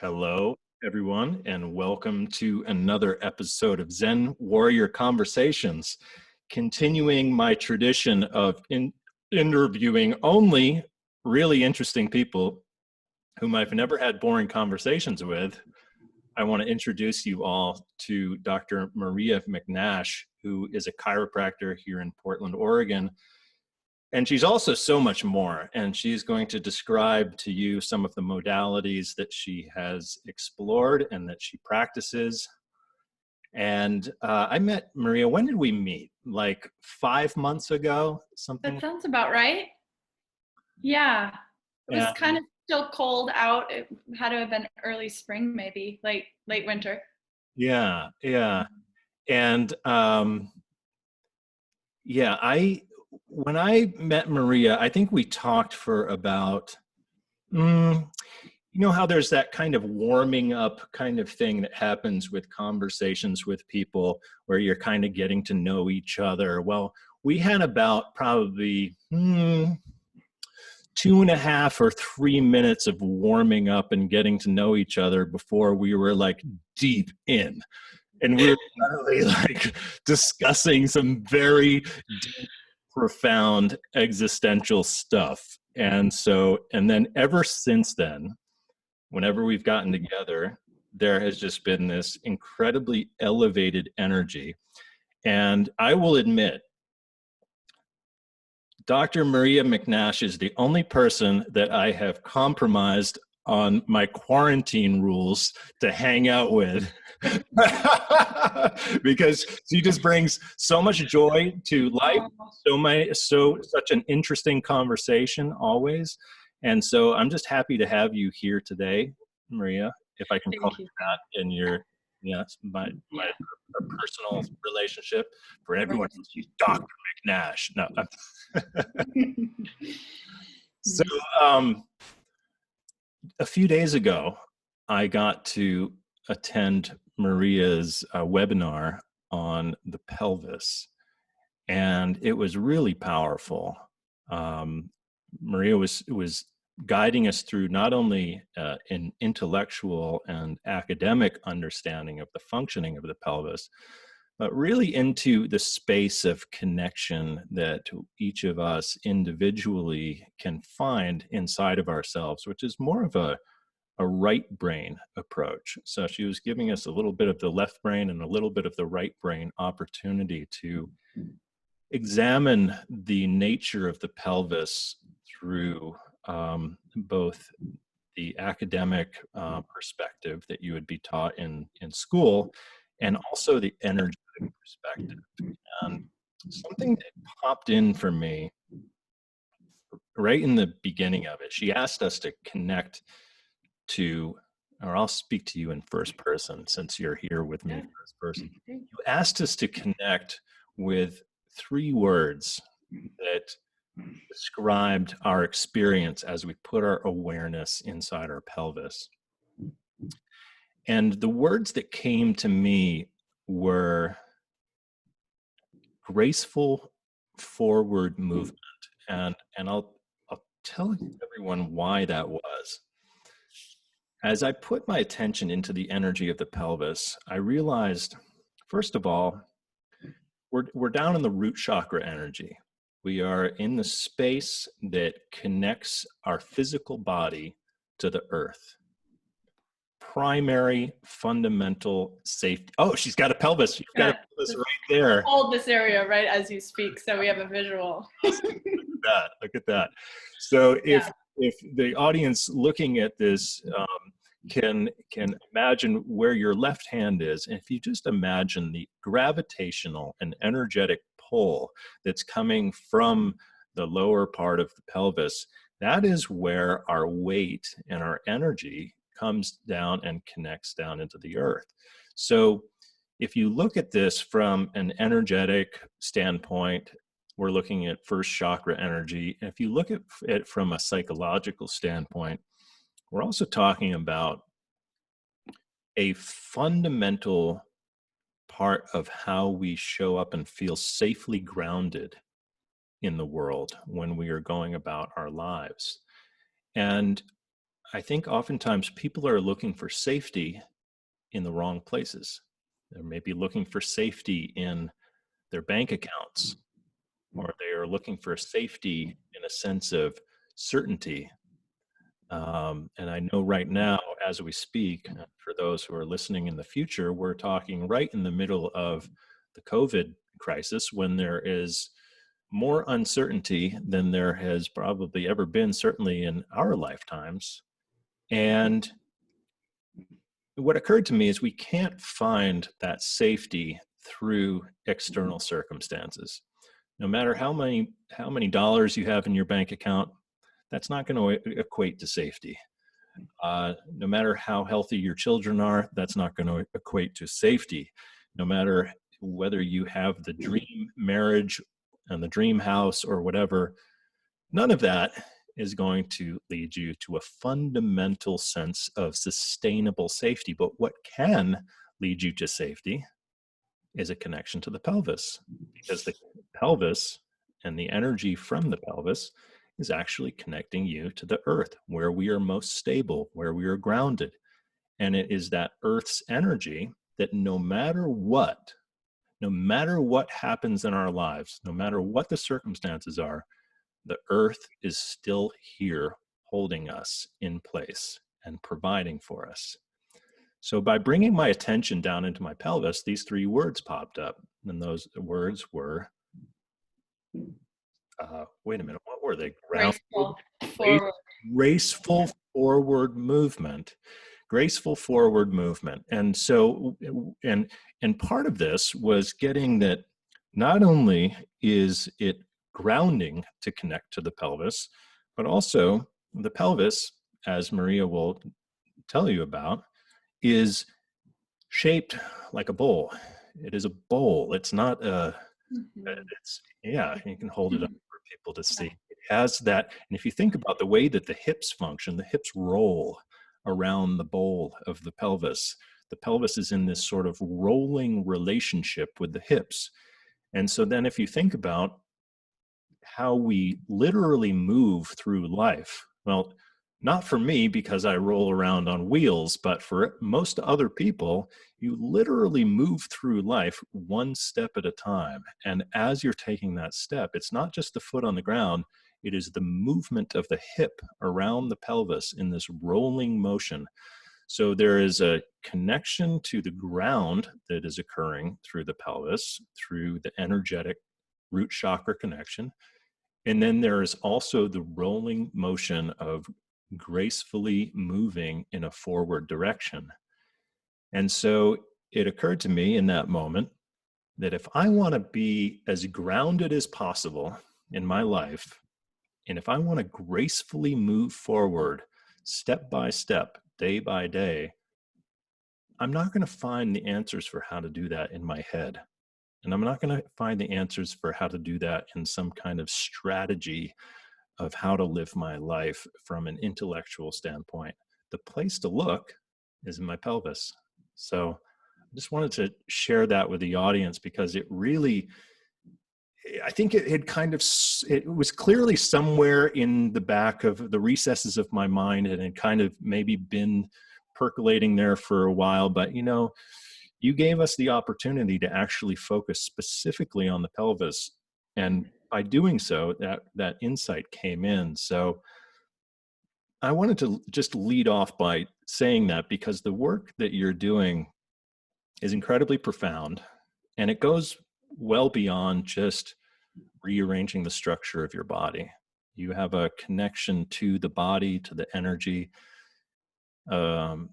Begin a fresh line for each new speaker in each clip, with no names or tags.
Hello, everyone, and welcome to another episode of Zen Warrior Conversations, continuing my tradition of interviewing only really interesting people whom I've never had boring conversations with. I want to introduce you all to Dr. Maria Mcneish, who is a chiropractor here in Portland, Oregon. And she's also so much more, and she's going to describe to you some of the modalities that she has explored and that she practices. And I met Maria, when did we meet? Like 5 months ago, something?
That sounds about right. Yeah, it was kind of still cold out. It had to have been early spring, maybe late winter.
Yeah. And when I met Maria, I think we talked for about, you know how there's that kind of warming up kind of thing that happens with conversations with people where you're kind of getting to know each other. Well, we had about probably 2.5 or 3 minutes of warming up and getting to know each other before we were like deep in. And we were finally like discussing some very deep, profound existential stuff. And then ever since then, whenever we've gotten together, there has just been this incredibly elevated energy. And I will admit, Dr. Maria Mcnash is the only person that I have compromised on my quarantine rules to hang out with because she just brings so much joy to life, such an interesting conversation always. And so I'm just happy to have you here today, Maria, if I can call you that in your, my personal relationship. For everyone, she's Dr. McNash. No. So a few days ago, I got to attend Maria's webinar on the pelvis, and it was really powerful. Maria was guiding us through not only an intellectual and academic understanding of the functioning of the pelvis, but really into the space of connection that each of us individually can find inside of ourselves, which is more of a right brain approach. So she was giving us a little bit of the left brain and a little bit of the right brain opportunity to examine the nature of the pelvis through both the academic perspective that you would be taught in school, and also the energetic perspective. And something that popped in for me right in the beginning of it, she asked us to connect to, or I'll speak to you in first person since you're here with me first person. You asked us to connect with 3 words that described our experience as we put our awareness inside our pelvis. And the words that came to me were graceful forward movement. And I'll tell everyone why that was. As I put my attention into the energy of the pelvis, I realized, first of all, we're down in the root chakra energy. We are in the space that connects our physical body to the earth. Primary, fundamental safety. Oh, she's got a pelvis. You've got a pelvis right there.
Hold this area right as you speak, so we have a visual.
Look at that. So if the audience looking at this can imagine where your left hand is, and if you just imagine the gravitational and energetic pull that's coming from the lower part of the pelvis, that is where our weight and our energy comes down and connects down into the earth. So if you look at this from an energetic standpoint, we're looking at first chakra energy. And if you look at it from a psychological standpoint, we're also talking about a fundamental part of how we show up and feel safely grounded in the world when we are going about our lives. And I think oftentimes people are looking for safety in the wrong places. They may be looking for safety in their bank accounts, or they are looking for safety in a sense of certainty. And I know right now, as we speak, for those who are listening in the future, we're talking right in the middle of the COVID crisis, when there is more uncertainty than there has probably ever been, certainly in our lifetimes. And what occurred to me is we can't find that safety through external circumstances. No matter how many dollars you have in your bank account, that's not going to equate to safety. No matter how healthy your children are, that's not going to equate to safety. No matter whether you have the dream marriage and the dream house or whatever, none of that is going to lead you to a fundamental sense of sustainable safety. But what can lead you to safety is a connection to the pelvis, because the pelvis and the energy from the pelvis is actually connecting you to the earth, where we are most stable, where we are grounded. And it is that earth's energy that no matter what happens in our lives, no matter what the circumstances are, the earth is still here holding us in place and providing for us. So by bringing my attention down into my pelvis, these three words popped up. And those words were, wait a minute, what were they?
Graceful forward.
Graceful forward movement. Graceful forward movement. And so, and part of this was getting that not only is it grounding to connect to the pelvis, but also the pelvis, as Maria will tell you about, is shaped like a bowl. It is a bowl. It's not a, it's, yeah, you can hold it up for people to see. It has that. And if you think about the way that the hips function, the hips roll around the bowl of the pelvis. The pelvis is in this sort of rolling relationship with the hips. And so then if you think about how we literally move through life, well, not for me because I roll around on wheels, but for most other people, you literally move through life one step at a time. And as you're taking that step, it's not just the foot on the ground, it is the movement of the hip around the pelvis in this rolling motion. So there is a connection to the ground that is occurring through the pelvis, through the energetic root chakra connection. And then there is also the rolling motion of gracefully moving in a forward direction. And so it occurred to me in that moment that if I want to be as grounded as possible in my life, and if I want to gracefully move forward step by step, day by day, I'm not going to find the answers for how to do that in my head. And I'm not going to find the answers for how to do that in some kind of strategy of how to live my life from an intellectual standpoint. The place to look is in my pelvis. So I just wanted to share that with the audience because it really, I think it had kind of, it was clearly somewhere in the back of the recesses of my mind, and it kind of maybe been percolating there for a while. But, you know, you gave us the opportunity to actually focus specifically on the pelvis. And by doing so, that insight came in. So I wanted to just lead off by saying that because the work that you're doing is incredibly profound, and it goes well beyond just rearranging the structure of your body. You have a connection to the body, to the energy, and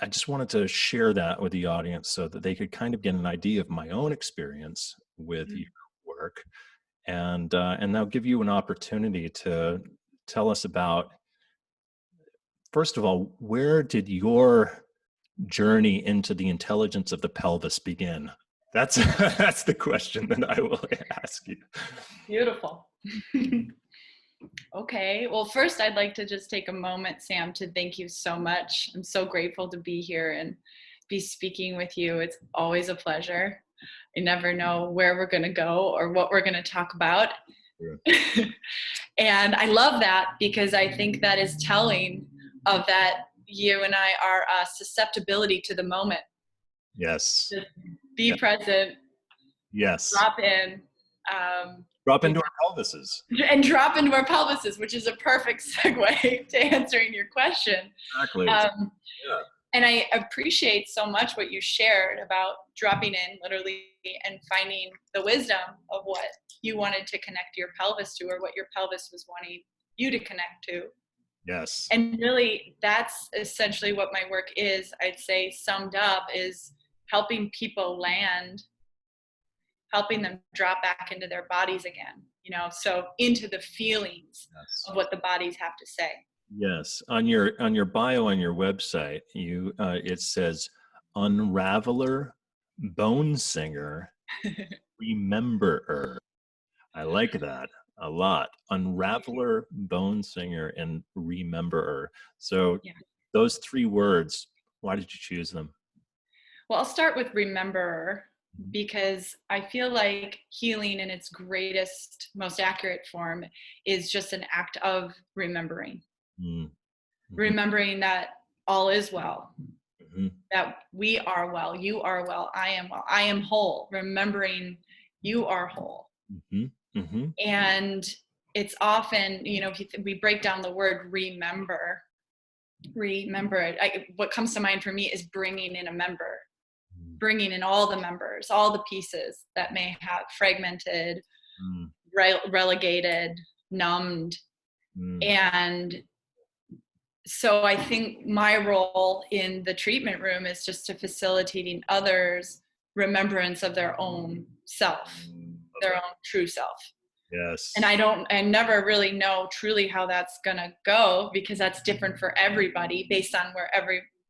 I just wanted to share that with the audience so that they could kind of get an idea of my own experience with your work, and I'll give you an opportunity to tell us about, first of all, where did your journey into the intelligence of the pelvis begin? That's that's the question that I will ask you.
Beautiful. Okay. Well, first I'd like to just take a moment, Sam, to thank you so much. I'm so grateful to be here and be speaking with you. It's always a pleasure. I never know where we're going to go or what we're going to talk about.
Yeah.
And I love that because I think that is telling of that you and I are susceptibility to the moment.
Yes.
Just be present,
Yes.
drop in.
Drop into our pelvises.
And drop into our pelvises, which is a perfect segue to answering your question.
Exactly. Yeah.
And I appreciate so much what you shared about dropping in literally and finding the wisdom of what you wanted to connect your pelvis to, or what your pelvis was wanting you to connect to.
Yes.
And really, that's essentially what my work is, I'd say, summed up, is helping people land, helping them drop back into their bodies again, so into the feelings of what the bodies have to say.
Yes. On your bio on your website, it says unraveler, bone singer, rememberer. I like that a lot. Unraveler, bone singer, and rememberer. So those 3 words, why did you choose them?
Well, I'll start with rememberer, because I feel like healing in its greatest, most accurate form is just an act of remembering. Mm-hmm. Remembering that all is well, that we are well, you are well, I am whole. Remembering you are whole. And it's often, if we break down the word remember it, what comes to mind for me is bringing in a member. Bringing in all the members, all the pieces that may have fragmented, relegated, numbed. And so I think my role in the treatment room is just to facilitating others' remembrance of their own self, their own true self.
Yes.
And I never really know truly how that's gonna go, because that's different for everybody based on where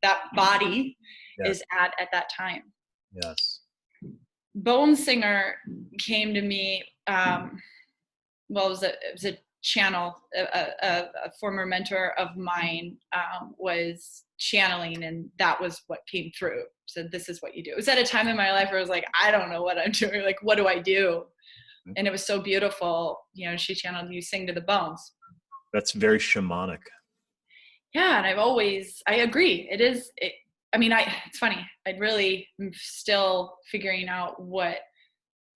that body is at that time.
Yes.
Bone Singer came to me. It was a channel. A former mentor of mine was channeling, and that was what came through. So this is what you do. It was at a time in my life where I was like, I don't know what I'm doing. Like, what do I do? And it was so beautiful. She channeled, you sing to the bones.
That's very shamanic.
Yeah, and I agree. It is. It's funny. I really am still figuring out what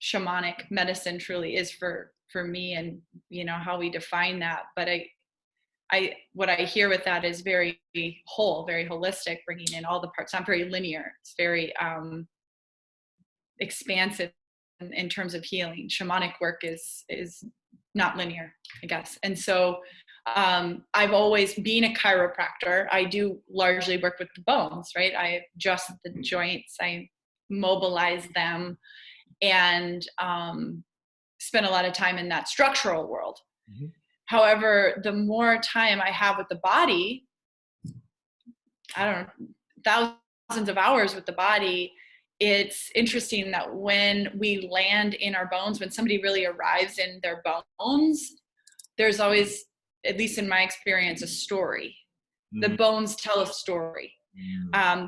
shamanic medicine truly is for me, and how we define that. But what I hear with that is very whole, very holistic, bringing in all the parts. Not very linear. It's very expansive in terms of healing. Shamanic work is not linear, I guess. And so I've always been a chiropractor. I do largely work with the bones, right? I adjust the joints, I mobilize them, and spend a lot of time in that structural world. However, the more time I have with the body, I don't know, thousands of hours with the body, it's interesting that when we land in our bones, when somebody really arrives in their bones, there's always, at least in my experience, a story. The bones tell a story.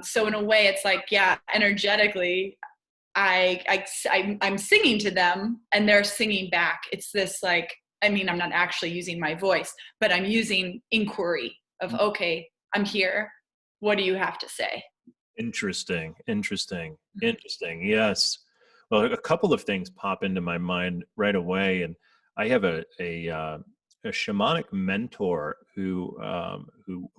So in a way, it's like, energetically, I'm singing to them and they're singing back. It's this I'm not actually using my voice, but I'm using inquiry of, okay, I'm here. What do you have to say?
Interesting. Yes. Well, a couple of things pop into my mind right away, and I have a shamanic mentor who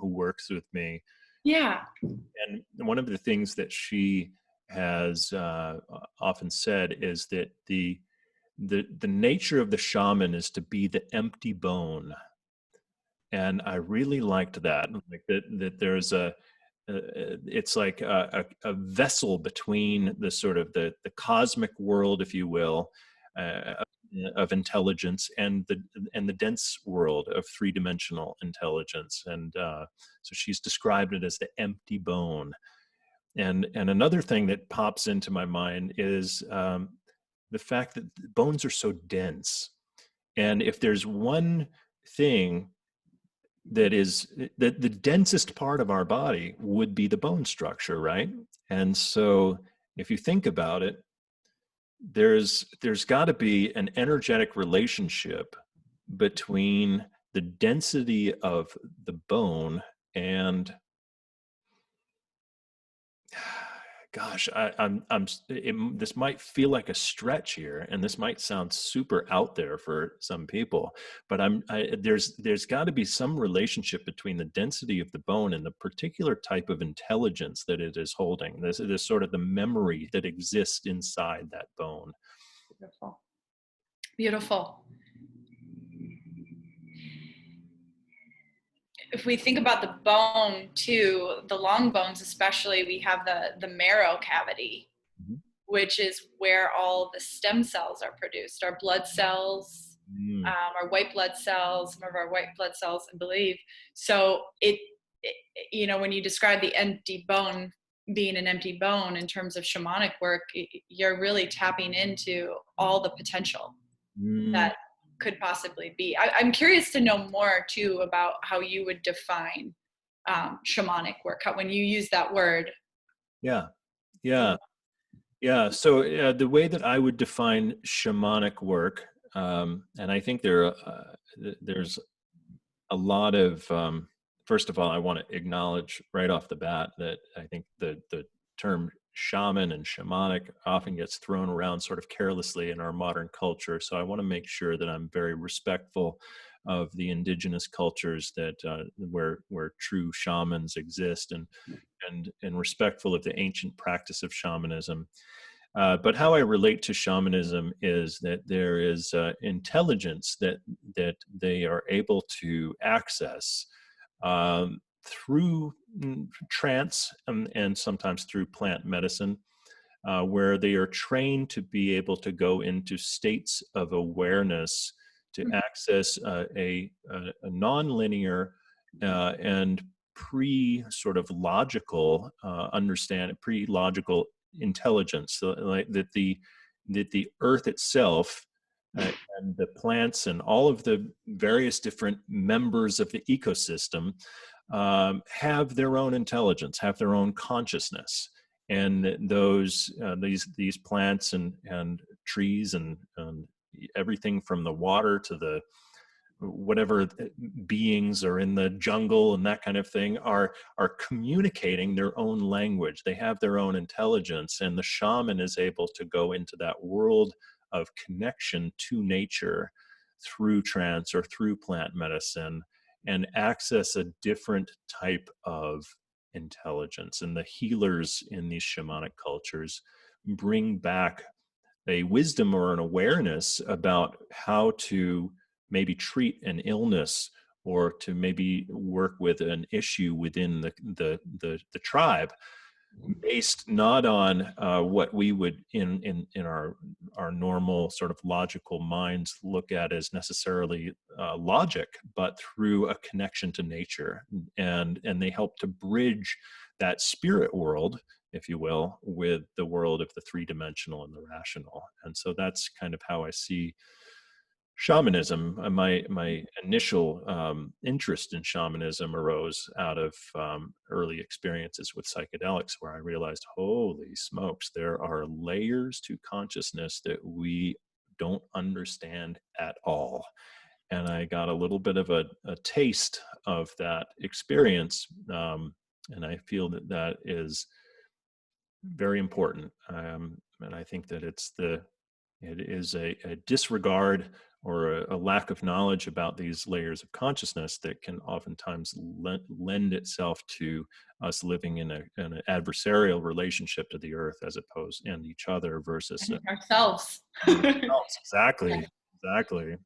works with me.
Yeah.
And one of the things that she has often said is that the nature of the shaman is to be the empty bone, and I really liked that. Like that there's it's like a vessel between the sort of the cosmic world, if you will, of intelligence and the dense world of 3-dimensional intelligence. And so she's described it as the empty bone. And another thing that pops into my mind is the fact that bones are so dense. And if there's one thing that is the densest part of our body would be the bone structure, right? And so if you think about it, there's got to be an energetic relationship between the density of the bone and, gosh, this might feel like a stretch here, and this might sound super out there for some people, but there's got to be some relationship between the density of the bone and the particular type of intelligence that it is holding. This is sort of the memory that exists inside that bone.
Beautiful. Beautiful. If we think about the bone too, the long bones especially, we have the marrow cavity,
Mhm.
which is where all the stem cells are produced. Our blood cells,
Mm.
our white blood cells, some of our white blood cells, I believe. So when you describe the empty bone being an empty bone in terms of shamanic work, you're really tapping into all the potential
Mm.
that could possibly be. I'm curious to know more too about how you would define shamanic work, when you use that word.
Yeah, yeah, yeah. So the way that I would define shamanic work, and I think there's a lot of, first of all, I want to acknowledge right off the bat that I think the term shaman and shamanic often gets thrown around sort of carelessly in our modern culture. So I want to make sure that I'm very respectful of the indigenous cultures that where true shamans exist, and respectful of the ancient practice of shamanism. But how I relate to shamanism is that there is intelligence that they are able to access through trance, and sometimes through plant medicine, where they are trained to be able to go into states of awareness to access a non-linear and pre sort of logical pre-logical intelligence, so like that the earth itself, and the plants and all of the various different members of the ecosystem have their own intelligence, have their own consciousness, and these plants and trees and everything from the water to the whatever beings are in the jungle and that kind of thing are communicating their own language. They have their own intelligence, and the shaman is able to go into that world of connection to nature through trance or through plant medicine, and access a different type of intelligence. And the healers in these shamanic cultures bring back a wisdom or an awareness about how to maybe treat an illness, or to maybe work with an issue within the tribe, based not on what we would in our normal sort of logical minds look at as necessarily logic, but through a connection to nature, and they help to bridge that spirit world, if you will, with the world of the three-dimensional and the rational. And so that's kind of how I see shamanism. My initial interest in shamanism arose out of early experiences with psychedelics, where I realized, holy smokes, there are layers to consciousness that we don't understand at all. And I got a little bit of a taste of that experience, and I feel that is very important. And I think that it is a disregard or a lack of knowledge about these layers of consciousness that can oftentimes lend itself to us living in an adversarial relationship to the earth, as opposed, and each other, versus
Ourselves.
exactly, exactly.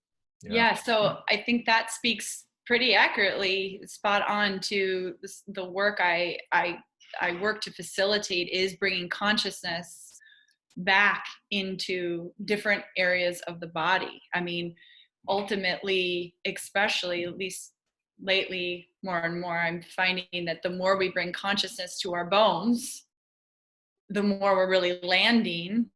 Yeah.
Yeah, so I think that speaks pretty accurately, spot on to the work I work to facilitate, is bringing consciousness back into different areas of the body. I mean, ultimately, especially at least lately, more and more, I'm finding that the more we bring consciousness to our bones, the more we're really landing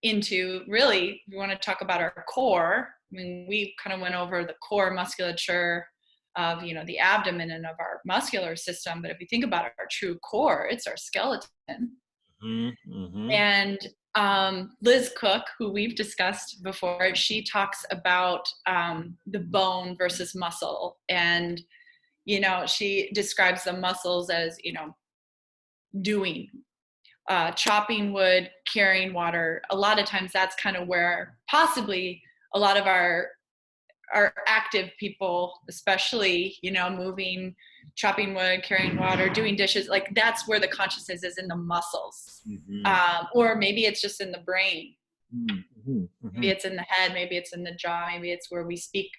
into, really, we want to talk about our core. I mean, we kind of went over the core musculature of, the abdomen and of our muscular system. But if you think about our true core, it's our skeleton.
Mm-hmm.
And Liz Cook, who we've discussed before, she talks about the bone versus muscle. And, she describes the muscles as, doing, chopping wood, carrying water. A lot of times that's kind of where possibly a lot of our active people, especially, moving, chopping wood, carrying water, doing dishes, like that's where the consciousness is, in the muscles. Or maybe it's just in the brain. Maybe it's in the head, maybe it's in the jaw, maybe it's where we speak.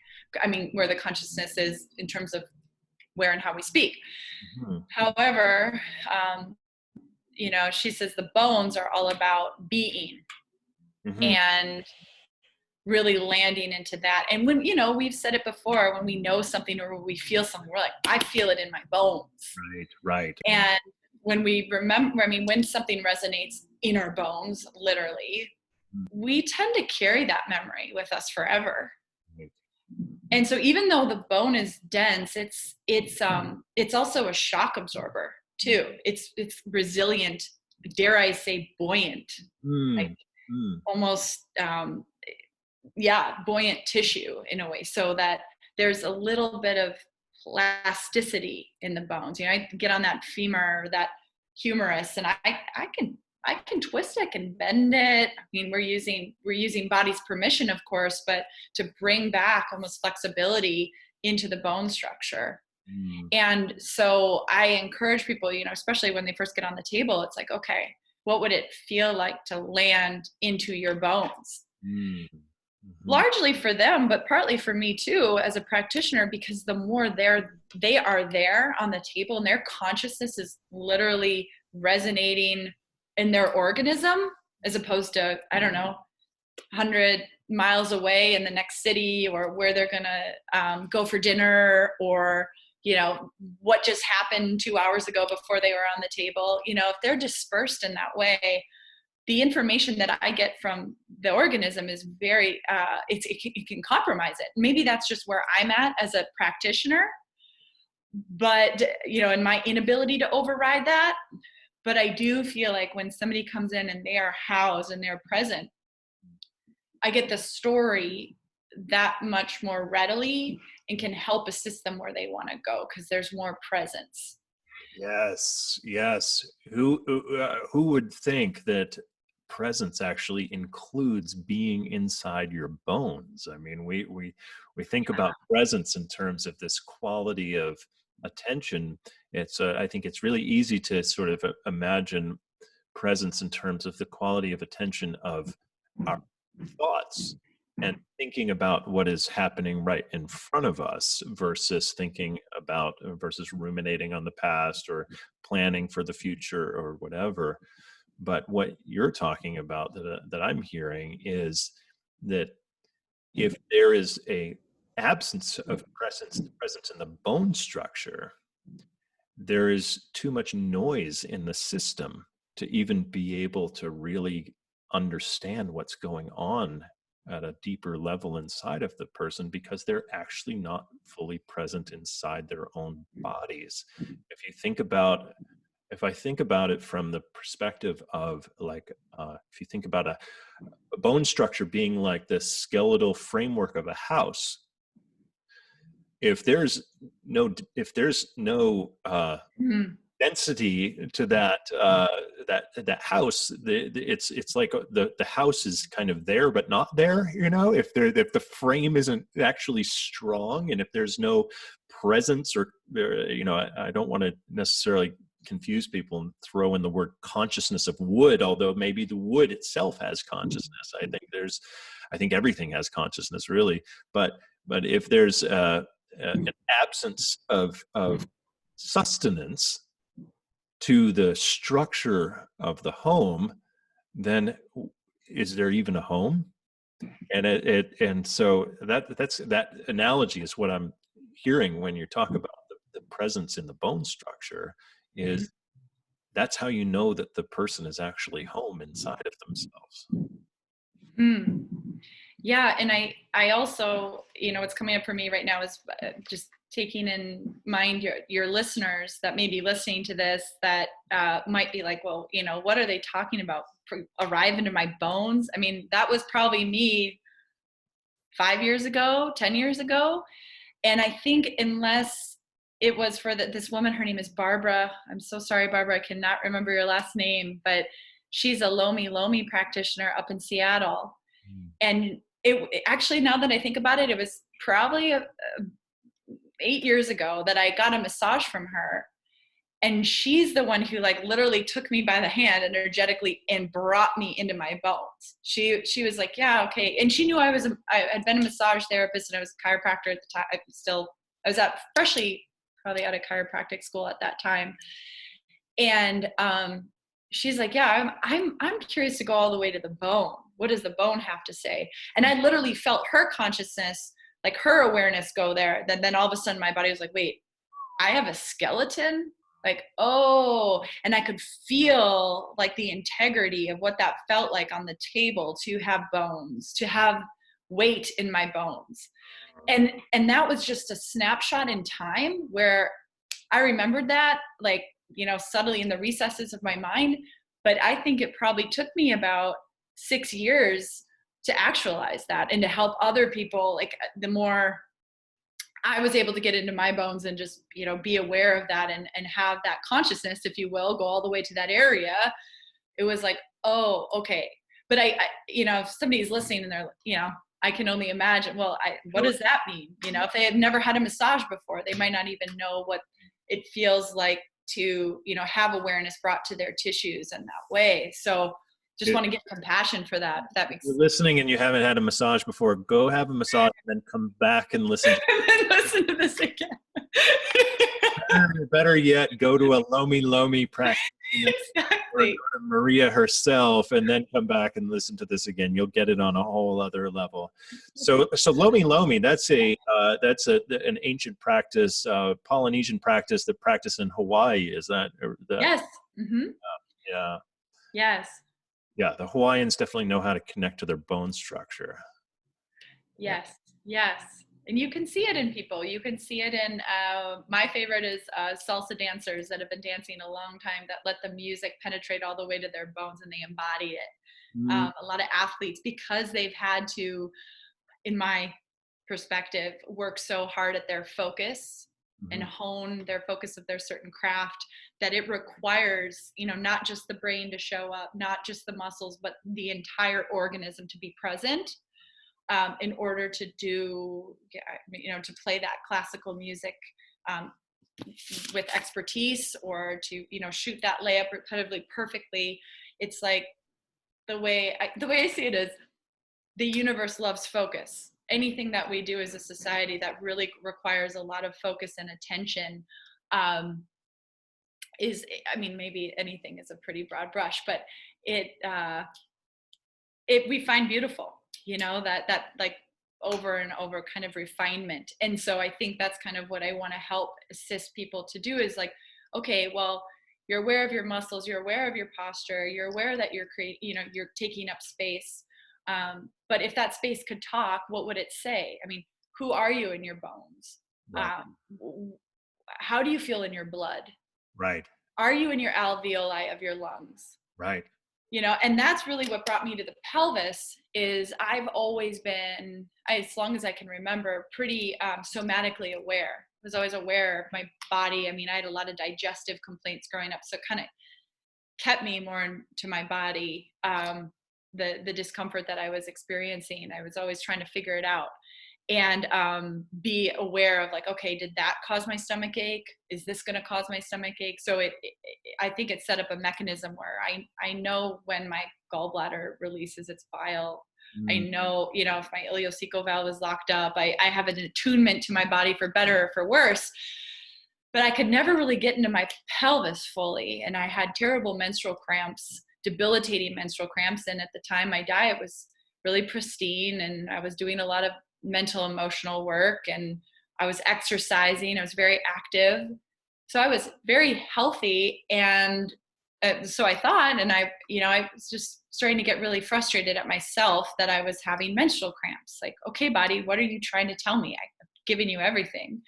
Where the consciousness is in terms of where and how we speak. However, she says the bones are all about being and really landing into that. And when, we've said it before, when we know something or when we feel something, we're like, I feel it in my bones.
Right.
And when we remember, when something resonates in our bones, literally, we tend to carry that memory with us forever. And so even though the bone is dense, it's also a shock absorber too. It's resilient, dare I say buoyant, almost, buoyant tissue in a way, so that there's a little bit of plasticity in the bones. I get on that femur, that humerus, and I can twist it, I can bend it. We're using body's permission, of course, but to bring back almost flexibility into the bone structure. And so I encourage people, especially when they first get on the table, it's like, okay, what would it feel like to land into your bones? Largely for them, but partly for me too, as a practitioner, because the more they are there on the table and their consciousness is literally resonating in their organism, as opposed to, 100 miles away in the next city, or where they're gonna go for dinner, or what just happened 2 hours ago before they were on the table. If they're dispersed in that way, the information that I get from the organism is very, it can compromise it. Maybe that's just where I'm at as a practitioner, but, in my inability to override that. But I do feel like when somebody comes in and they are housed and they're present, I get the story that much more readily and can help assist them where they want to go, because there's more presence.
Yes. Who would think that presence actually includes being inside your bones? We think about presence in terms of this quality of attention. I think it's really easy to sort of imagine presence in terms of the quality of attention of our thoughts and thinking about what is happening right in front of us versus ruminating on the past or planning for the future or whatever. But what you're talking about that I'm hearing is that if there is a absence of presence in the bone structure, there is too much noise in the system to even be able to really understand what's going on at a deeper level inside of the person, because they're actually not fully present inside their own bodies. If I think about it from the perspective of if you think about a bone structure being like the skeletal framework of a house, if there's no density to that house, it's like the house is kind of there but not there. If the frame isn't actually strong, and if there's no presence, or I don't want to necessarily confuse people and throw in the word consciousness of wood, although maybe the wood itself has consciousness. I think everything has consciousness, really. But if there's an absence of sustenance to the structure of the home, then is there even a home? And so that analogy is what I'm hearing when you talk about the presence in the bone structure. Is that's how you know that the person is actually home inside of themselves.
Yeah, and I also, what's coming up for me right now is just taking in mind your listeners that may be listening to this that might be like, well, you know, what are they talking about? Arrive into my bones? I mean, that was probably me 5 years ago, 10 years ago. And I think unless it was for this woman, her name is Barbara. I'm so sorry, Barbara, I cannot remember your last name, but she's a Lomi practitioner up in Seattle. And it actually, now that I think about it, it was probably 8 years ago that I got a massage from her. And she's the one who like literally took me by the hand energetically and brought me into my bones. She was like, yeah, okay. And she knew I had been a massage therapist and I was a chiropractor at the time. I was freshly probably out of chiropractic school at that time. And she's like, yeah, I'm curious to go all the way to the bone. What does the bone have to say? And I literally felt her consciousness, like her awareness go there. Then all of a sudden my body was like, wait, I have a skeleton? Like, oh, and I could feel like the integrity of what that felt like on the table, to have bones, to have weight in my bones. And that was just a snapshot in time where I remembered that, like, you know, subtly in the recesses of my mind. But I think it probably took me about 6 years to actualize that and to help other people. Like, the more I was able to get into my bones and just, you know, be aware of that and have that consciousness, if you will, go all the way to that area. It was like, oh, okay. But I you know, if somebody's listening and they're, you know, I can only imagine, well, what does that mean? You know, if they have never had a massage before, they might not even know what it feels like to, you know, have awareness brought to their tissues in that way. So just want to give compassion for that. If that makes sense.
You're listening and you haven't had a massage before, go have a massage and then come back and listen.
And then listen to this again.
Better yet, go to a Lomi practice.
Exactly.
Or Maria herself, and then come back and listen to this again. You'll get it on a whole other level. So Lomi, that's an ancient practice, Polynesian practice that practiced in Hawaii. Is that?
Yes. Mm-hmm.
Yeah.
Yes.
Yeah, the Hawaiians definitely know how to connect to their bone structure.
Yes. Yes. And you can see it in people. You can see it in, my favorite is salsa dancers that have been dancing a long time, that let the music penetrate all the way to their bones and they embody it. A lot of athletes, because they've had to, in my perspective, work so hard at their focus and hone their focus of their certain craft, that it requires, you know, not just the brain to show up, not just the muscles, but the entire organism to be present. In order to do, you know, to play that classical music with expertise, or to, you know, shoot that layup repetitively perfectly. It's like the way I see it is, the universe loves focus. Anything that we do as a society that really requires a lot of focus and attention is, I mean, maybe anything is a pretty broad brush, but it we find beautiful. You know, that like over and over kind of refinement. And so I think that's kind of what I want to help assist people to do, is like, okay, well, you're aware of your muscles, you're aware of your posture, you're aware that you're you're taking up space. But if that space could talk, what would it say? I mean, who are you in your bones?
Right.
How do you feel in your blood?
Right.
Are you in your alveoli of your lungs?
Right.
You know, and that's really what brought me to the pelvis. Is I've always been, as long as I can remember, pretty somatically aware. I was always aware of my body. I mean, I had a lot of digestive complaints growing up, so it kind of kept me more into my body. The discomfort that I was experiencing, I was always trying to figure it out and be aware of, like, okay, did that cause my stomach ache? Is this going to cause my stomach ache? So I think it set up a mechanism where I know when my gallbladder releases its bile. I know, you know, if my ileocecal valve is locked up, I have an attunement to my body for better or for worse. But I could never really get into my pelvis fully. And I had terrible menstrual cramps, debilitating menstrual cramps. And at the time, my diet was really pristine, and I was doing a lot of mental, emotional work, and I was exercising. I was very active. So I was very healthy. And so I thought, and I was just starting to get really frustrated at myself that I was having menstrual cramps. Like, okay, body, what are you trying to tell me? giving you everything.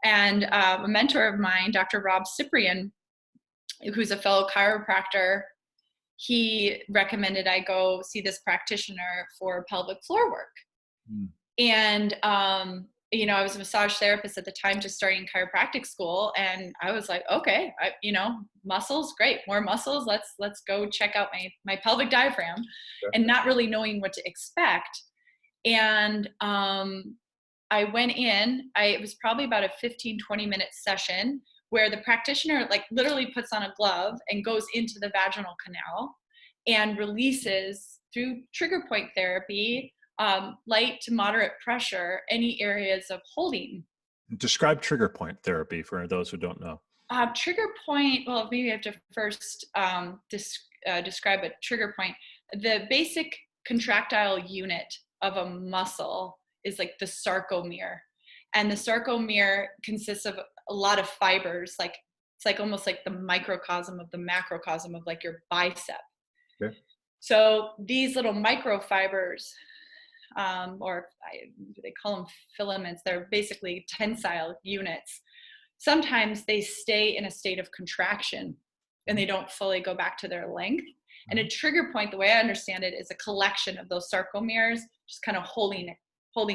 And a mentor of mine, Dr. Rob Cyprian, who's a fellow chiropractor, he recommended I go see this practitioner for pelvic floor work. And, I was a massage therapist at the time, just starting chiropractic school. And I was like, okay, muscles, great. More muscles. Let's go check out my pelvic diaphragm. Sure. And not really knowing what to expect. And, I went in, it was probably about a 15-20 minute session where the practitioner like literally puts on a glove and goes into the vaginal canal and releases through trigger point therapy, light to moderate pressure, any areas of holding.
Describe trigger point therapy for those who don't know.
Trigger point, well, maybe I have to first describe a trigger point. The basic contractile unit of a muscle is like the sarcomere. And the sarcomere consists of a lot of fibers, like it's like almost like the microcosm of the macrocosm of like your bicep. Okay. So these little microfibers, they call them filaments, they're basically tensile units. Sometimes they stay in a state of contraction and they don't fully go back to their length. And a trigger point, the way I understand it, is a collection of those sarcomeres just kind of holding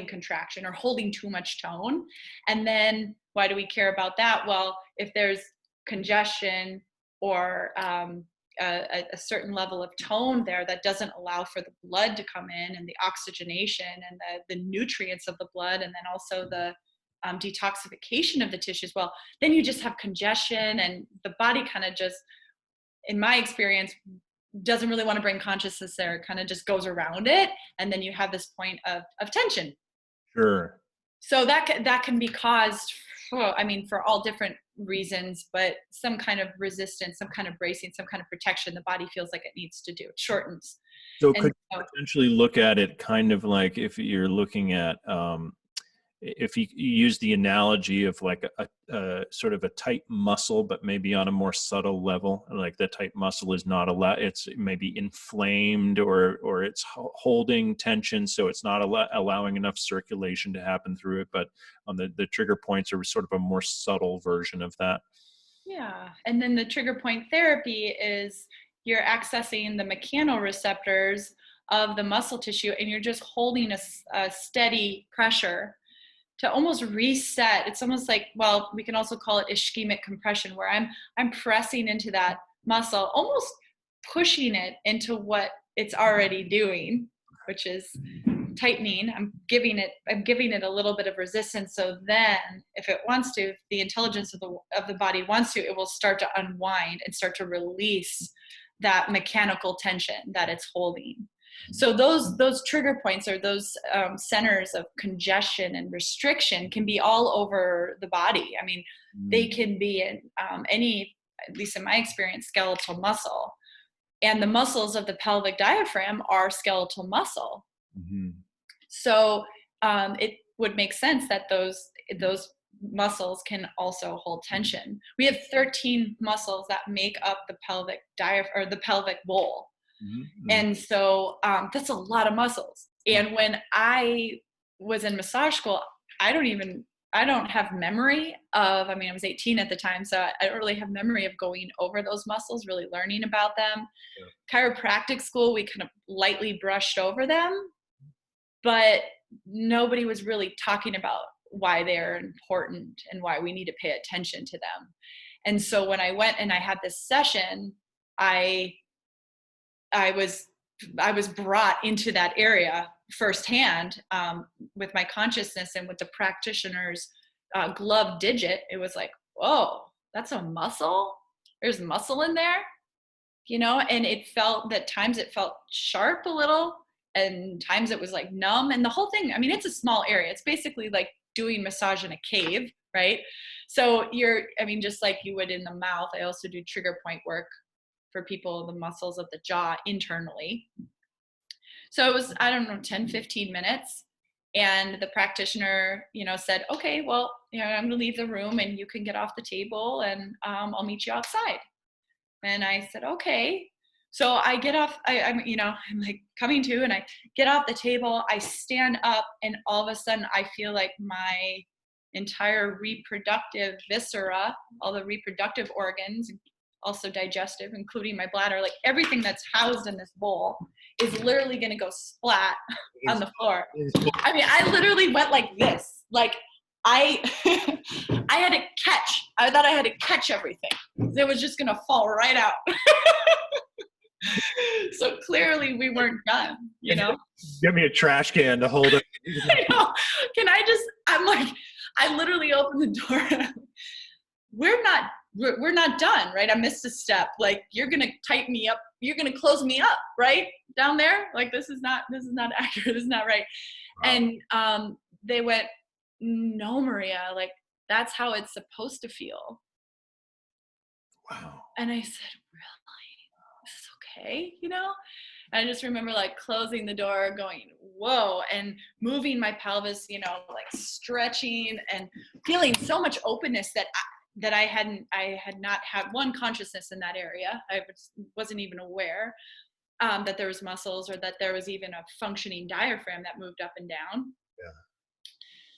contraction or holding too much tone. And then why do we care about that? Well, if there's congestion or a certain level of tone there that doesn't allow for the blood to come in and the oxygenation and the nutrients of the blood, and then also the detoxification of the tissues, well, then you just have congestion, and the body kind of just, in my experience, doesn't really want to bring consciousness there. It kind of just goes around it. And then you have this point of tension.
Sure.
So that can be caused, for all different reasons, but some kind of resistance, some kind of bracing, some kind of protection the body feels like it needs to do. It shortens.
So could you potentially look at it kind of like if you're looking at, if you use the analogy of like a sort of a tight muscle, but maybe on a more subtle level, like the tight muscle is not it's maybe inflamed or it's holding tension. So it's not allowing enough circulation to happen through it. But on the trigger points are sort of a more subtle version of that.
Yeah. And then the trigger point therapy is you're accessing the mechanoreceptors of the muscle tissue, and you're just holding a steady pressure to almost reset. It's almost like, well, we can also call it ischemic compression, where I'm pressing into that muscle, almost pushing it into what it's already doing, which is tightening. I'm giving it a little bit of resistance. So then if it wants to, if the intelligence of the body wants to, it will start to unwind and start to release that mechanical tension that it's holding. So those trigger points, or those centers of congestion and restriction, can be all over the body. I mean, they can be in any, at least in my experience, skeletal muscle. And the muscles of the pelvic diaphragm are skeletal muscle. Mm-hmm. So it would make sense that those muscles can also hold tension. We have 13 muscles that make up the pelvic diaphragm, or the pelvic bowl. Mm-hmm. And so that's a lot of muscles. And when I was in massage school, I don't have memory of, I was 18 at the time, so I don't really have memory of going over those muscles, really learning about them. Yeah. Chiropractic school, we kind of lightly brushed over them, but nobody was really talking about why they're important and why we need to pay attention to them. And so when I went and I had this session, I was brought into that area firsthand with my consciousness and with the practitioner's glove digit. It was like, whoa, that's a muscle. There's muscle in there, and it felt that times it felt sharp a little, and times it was like numb. And the whole thing, it's a small area. It's basically like doing massage in a cave, right? So just like you would in the mouth, I also do trigger point work for people, the muscles of the jaw internally. So it was, 10, 15 minutes. And the practitioner, said, okay, well, I'm going to leave the room and you can get off the table and I'll meet you outside. And I said, okay. So I get off, I'm, I'm like coming to, and I get off the table, I stand up, and all of a sudden I feel like my entire reproductive viscera, all the reproductive organs, also digestive, including my bladder, like everything that's housed in this bowl is literally going to go splat on the floor. I mean, I literally went like this, like I, I had to catch, I thought I had to catch everything. It was just going to fall right out. So clearly we weren't done,
Give me a trash can to hold it.
I know. I'm like, I literally opened the door. We're not done, right? I missed a step. Like, you're going to tighten me up. You're going to close me up, right? Down there. Like, this is not accurate. This is not right. Wow. And they went, no, Maria, like, that's how it's supposed to feel.
Wow.
And I said, really? This is okay, And I just remember like closing the door, going, whoa, and moving my pelvis, like stretching and feeling so much openness that I had not had one consciousness in that area. I wasn't even aware that there was muscles or that there was even a functioning diaphragm that moved up and down.
Yeah.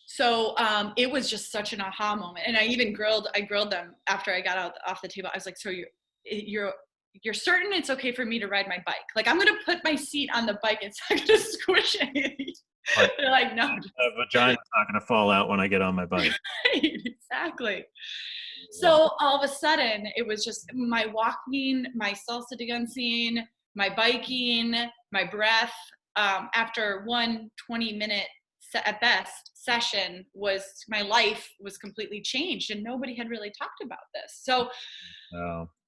So it was just such an aha moment. And I grilled them after I got off the table. I was like, so you're certain it's okay for me to ride my bike? Like, I'm going to put my seat on the bike. It's not going to squish anything. Right. They're like, no.
The vagina's not going to fall out when I get on my bike.
Right, exactly. So all of a sudden, it was just my walking, my salsa dancing, my biking, my breath. After one 20-minute at best session, my life was completely changed, and nobody had really talked about this. So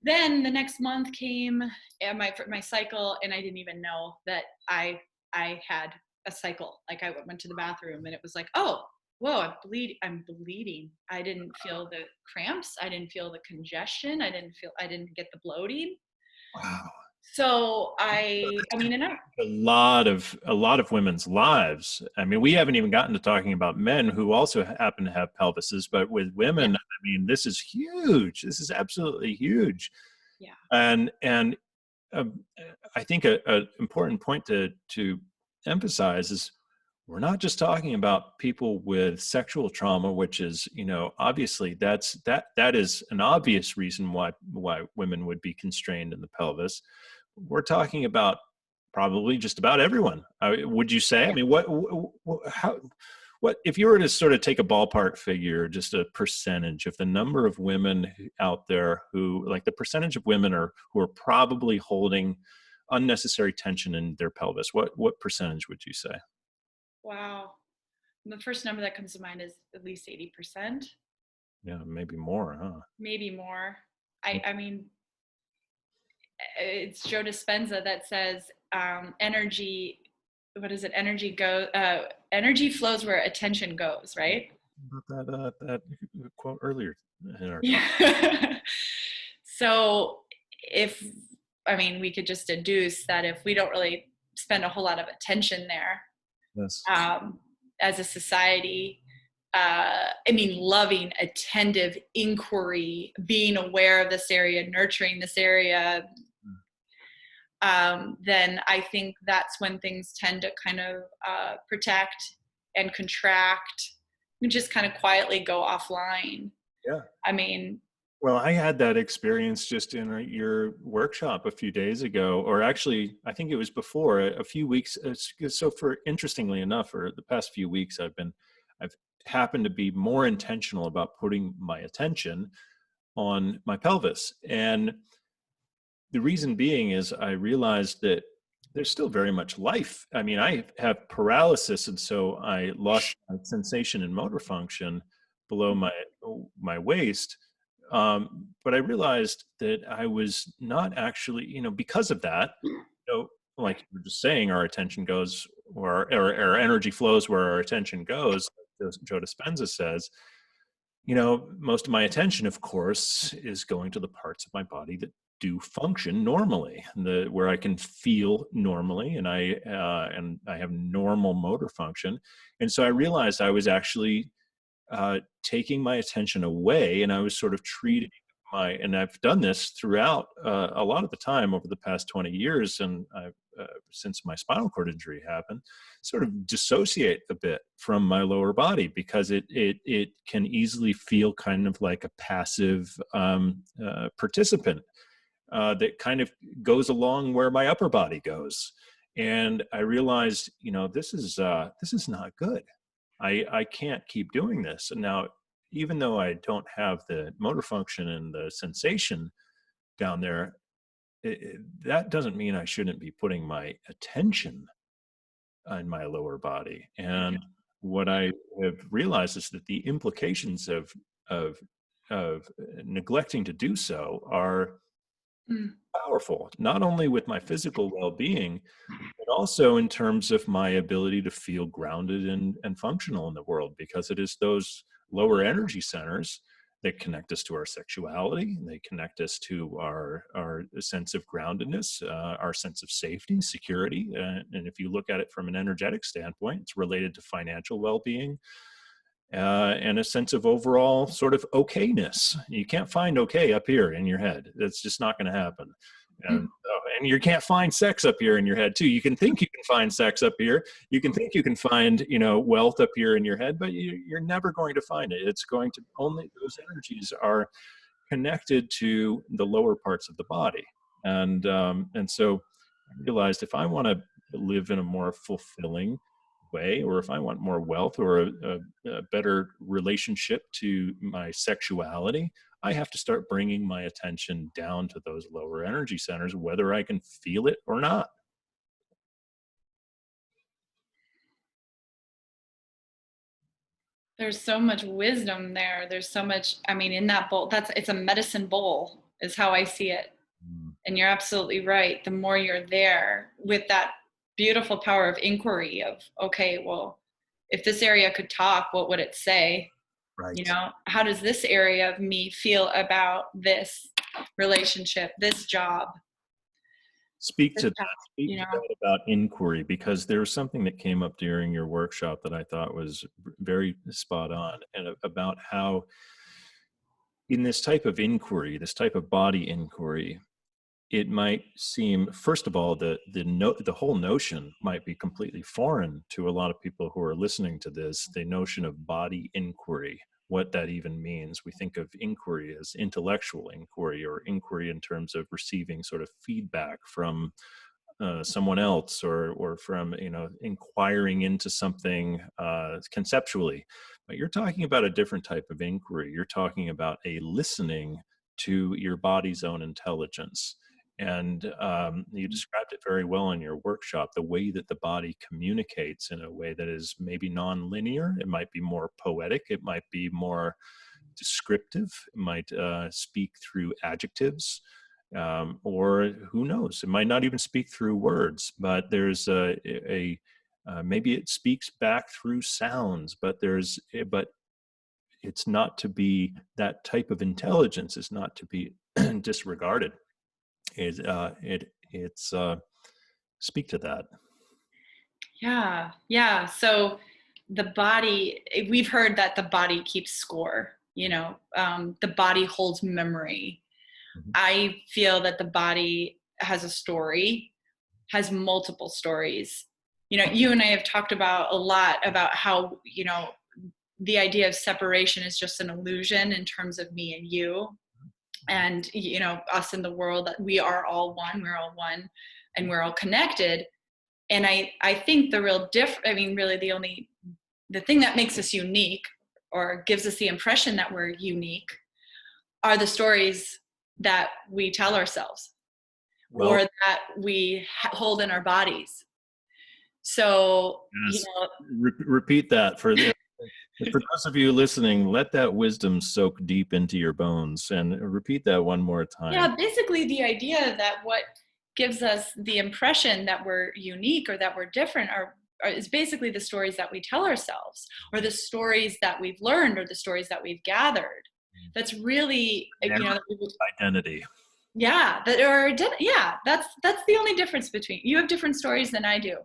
then the next month came, and my cycle, and I didn't even know that I had a cycle. Like, I went to the bathroom, and it was like, oh, whoa, I'm bleeding. I didn't feel the cramps. I didn't feel the congestion. I didn't get the bloating.
Wow.
So a
lot of women's lives. I mean, we haven't even gotten to talking about men who also happen to have pelvises, but with women, yeah. I mean, this is huge. This is absolutely huge.
Yeah.
And I think a important point to emphasize is we're not just talking about people with sexual trauma, which is, obviously that is an obvious reason why women would be constrained in the pelvis. We're talking about probably just about everyone. Would you say? I mean, what if you were to sort of take a ballpark figure, just a percentage of the number of women out there who, like, the percentage of women who are probably holding unnecessary tension in their pelvis? What percentage would you say?
Wow. The first number that comes to mind is at least 80%.
Yeah, maybe more, huh?
Maybe more. I mean, it's Joe Dispenza that says energy, what is it? Energy flows where attention goes, right?
About that quote earlier in our
talk. So we could just deduce that if we don't really spend a whole lot of attention there, yes. As a society, loving, attentive inquiry, being aware of this area, nurturing this area, then I think that's when things tend to kind of protect and contract and just kind of quietly go offline.
Yeah.
I mean,
well, I had that experience just in your workshop a few days ago, or actually, I think it was before, a few weeks. So interestingly enough, for the past few weeks, I've happened to be more intentional about putting my attention on my pelvis. And the reason being is I realized that there's still very much life. I mean, I have paralysis, and so I lost sensation and motor function below my waist. But I realized that I was not actually, because of that, like you were just saying, our attention goes, or energy flows where our attention goes, as Joe Dispenza says. Most of my attention, of course, is going to the parts of my body that do function normally, where I can feel normally, and I have normal motor function. And so I realized I was actually taking my attention away, and I was sort of treating and I've done this throughout a lot of the time over the past 20 years, and I've since my spinal cord injury happened, sort of dissociate a bit from my lower body, because it can easily feel kind of like a passive participant that kind of goes along where my upper body goes. And I realized, this is not good. I can't keep doing this. And now, even though I don't have the motor function and the sensation down there, that doesn't mean I shouldn't be putting my attention in my lower body. And what I have realized is that the implications of neglecting to do so are powerful, not only with my physical well-being, but also in terms of my ability to feel grounded and functional in the world, because it is those lower energy centers that connect us to our sexuality. They connect us to our sense of groundedness, our sense of safety, security. And if you look at it from an energetic standpoint, it's related to financial well-being, and a sense of overall sort of okayness. You can't find okay up here in your head. That's just not going to happen. And you can't find sex up here in your head too. You can think you can find sex up here. You can think you can find, wealth up here in your head, but you're never going to find it. It's going to only, those energies are connected to the lower parts of the body. And so I realized, if I want to live in a more fulfilling way, or if I want more wealth or a better relationship to my sexuality, I have to start bringing my attention down to those lower energy centers, whether I can feel it or not.
There's so much wisdom there. There's so much, in that bowl, it's a medicine bowl is how I see it. And you're absolutely right. The more you're there with that beautiful power of inquiry of, okay, well, if this area could talk, what would it say?
Right.
How does this area of me feel about this relationship, this job?
Speak to that about inquiry, because there was something that came up during your workshop that I thought was very spot on, and about how in this type of inquiry, this type of body inquiry, it might seem, first of all, the whole notion might be completely foreign to a lot of people who are listening to this, the notion of body inquiry, what that even means. We think of inquiry as intellectual inquiry, or inquiry in terms of receiving sort of feedback from someone else, or from, inquiring into something conceptually. But you're talking about a different type of inquiry. You're talking about a listening to your body's own intelligence. And you described it very well in your workshop, the way that the body communicates in a way that is maybe non-linear. It might be more poetic. It might be more descriptive. It might speak through adjectives, or who knows? It might not even speak through words, but there's maybe it speaks back through sounds, but it's not to be, that type of intelligence is not to be disregarded. It's speak to that.
Yeah. So the body, we've heard that the body keeps score, the body holds memory. Mm-hmm. I feel that the body has a story, has multiple stories. You and I have talked about a lot about how, the idea of separation is just an illusion in terms of me and you. And, us in the world, that we are all one, we're all one, and we're all connected. And I think the real really the thing that makes us unique, or gives us the impression that we're unique, are the stories that we tell ourselves, or that we hold in our bodies. So,
yes. Repeat that for those of you listening. Let that wisdom soak deep into your bones, and repeat that one more time.
Yeah, basically the idea that what gives us the impression that we're unique or that we're different is basically the stories that we tell ourselves, or the stories that we've learned, or the stories that we've gathered. That's really,
identity.
Yeah, that's the only difference between you. Have different stories than I do.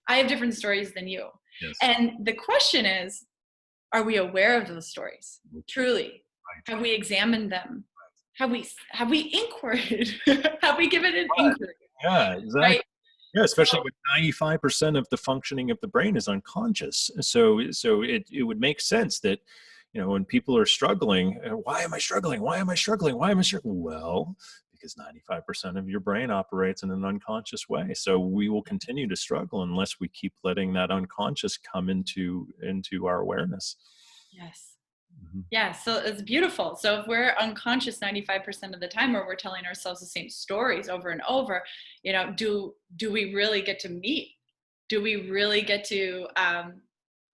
I have different stories than you. Yes. And the question is, are we aware of those stories? Truly? Right. Have we examined them? have we inquired? Have we given an
Right.
inquiry?
Yeah, exactly.
Right.
Yeah, especially
So
when 95% of the functioning of the brain is unconscious. So it would make sense that, when people are struggling, why am I struggling? Why am I struggling? Why am I struggling? Well, because 95% of your brain operates in an unconscious way. So we will continue to struggle unless we keep letting that unconscious come into our awareness.
yes.
Mhm.
Yeah, so it's beautiful. So if we're unconscious 95% of the time, or we're telling ourselves the same stories over and over, do we really get to meet? Do we really get to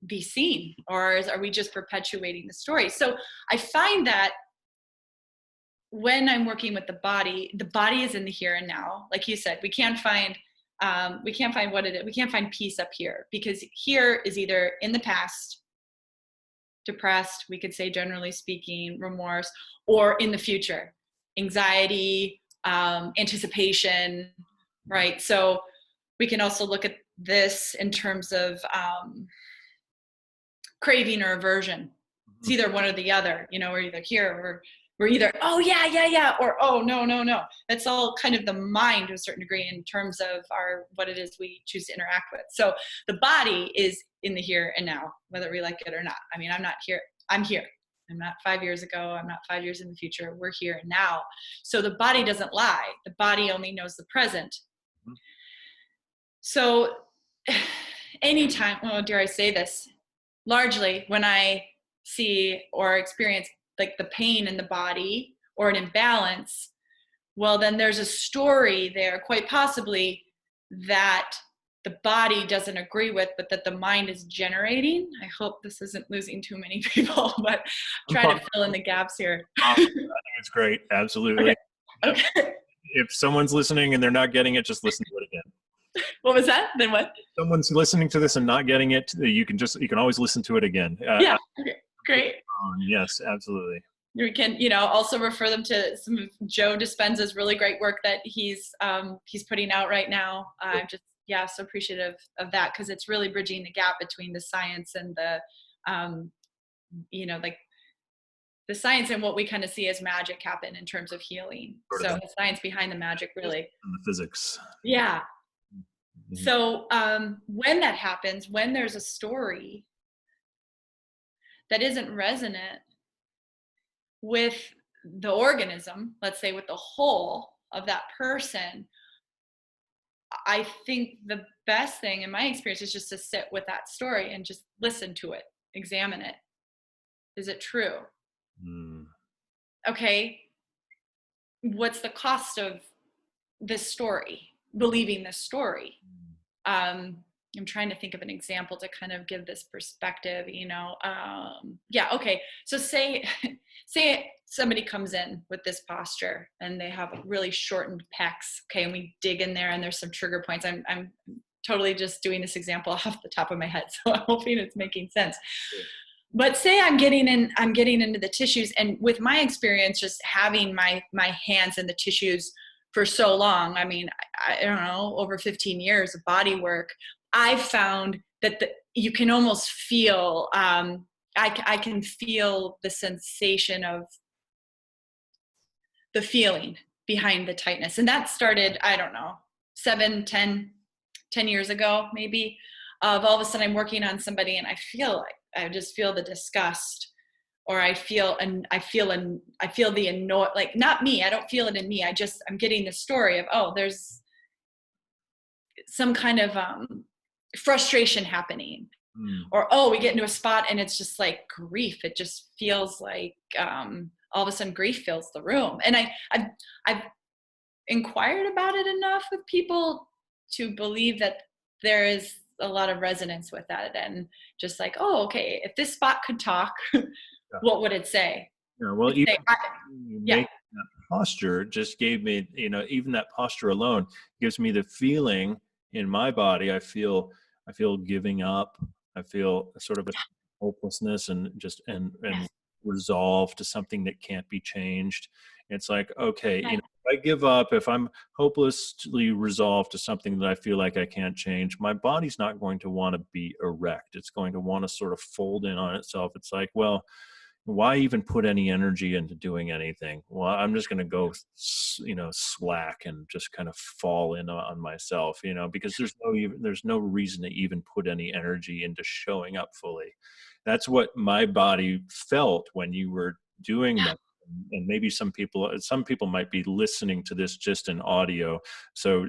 be seen, or are we just perpetuating the story? So I find that when I'm working with the body is in the here and now. Like you said, we can't find what it is. We can't find peace up here, because here is either in the past, depressed, we could say, generally speaking, remorse, or in the future, anxiety, anticipation, right? So we can also look at this in terms of craving or aversion. It's either one or the other. We're either here, or we're either, oh yeah, yeah, yeah, or oh no, no, no. That's all kind of the mind to a certain degree in terms of what it is we choose to interact with. So the body is in the here and now, whether we like it or not. I mean, I'm not here. I'm here. I'm not 5 years ago. I'm not 5 years in the future. We're here and now. So the body doesn't lie. The body only knows the present. So anytime, oh, dare I say this, largely when I see or experience like the pain in the body or an imbalance, well, then there's a story there, quite possibly, that the body doesn't agree with, but that the mind is generating. I hope this isn't losing too many people, but
I'm
trying
fine.
to fill in the gaps here.
I think it's great. Absolutely.
Okay.
Yep.
Okay.
If someone's listening and they're not getting it, just listen to it again.
What was that? Then what?
Someone's listening to this and not getting it, you can always listen to it again.
Yeah. Okay. Great.
Yes, absolutely.
We can, also refer them to some of Joe Dispenza's really great work that he's putting out right now. I'm just, so appreciative of that, because it's really bridging the gap between the science and the, like the science and what we kind of see as magic happen in terms of healing.
Sort
So
of
the science behind the magic, really.
the physics.
Yeah.
Mhm.
So when that happens, when there's a story that isn't resonant with the organism, let's say with the whole of that person, I think the best thing in my experience is just to sit with that story and just listen to it, examine it. Is it true?
Mm.
Okay, what's the cost of this story, believing this story? I'm trying to think of an example to kind of give this perspective, okay. So say somebody comes in with this posture and they have really shortened pecs. Okay. And we dig in there and there's some trigger points. I'm totally just doing this example off the top of my head, so I'm hoping it's making sense. But say I'm getting into the tissues, and with my experience, just having my hands in the tissues for so long, I mean, I don't know, over 15 years of body work, I've found that you can almost feel, I can feel the sensation of the feeling behind the tightness. And that started, I don't know, 10 years ago, maybe, of all of a sudden I'm working on somebody and I just feel the disgust, or I feel the annoy, like, not me, I don't feel it in me. I'm getting the story of, oh, there's some kind of frustration happening. Or, oh, we get into a spot and it's just like grief. It just feels like all of a sudden grief fills the room. And I've inquired about it enough with people to believe that there is a lot of resonance with that. And just like, oh, okay, if this spot could talk, what would it say?
Yeah, well,
It'd say,
make that posture just gave me, even that posture alone gives me the feeling in my body. I feel giving up. I feel sort of a hopelessness and
yes,
resolve to something that can't be changed. It's like, okay,
yes,
if I give up, if I'm hopelessly resolved to something that I feel like I can't change, my body's not going to want to be erect. It's going to want to sort of fold in on itself. It's like, well, why even put any energy into doing anything? Well, I'm just going to go, slack and just kind of fall in on myself, because there's no reason to even put any energy into showing up fully. That's what my body felt when you were doing that. And maybe some people might be listening to this just in audio. So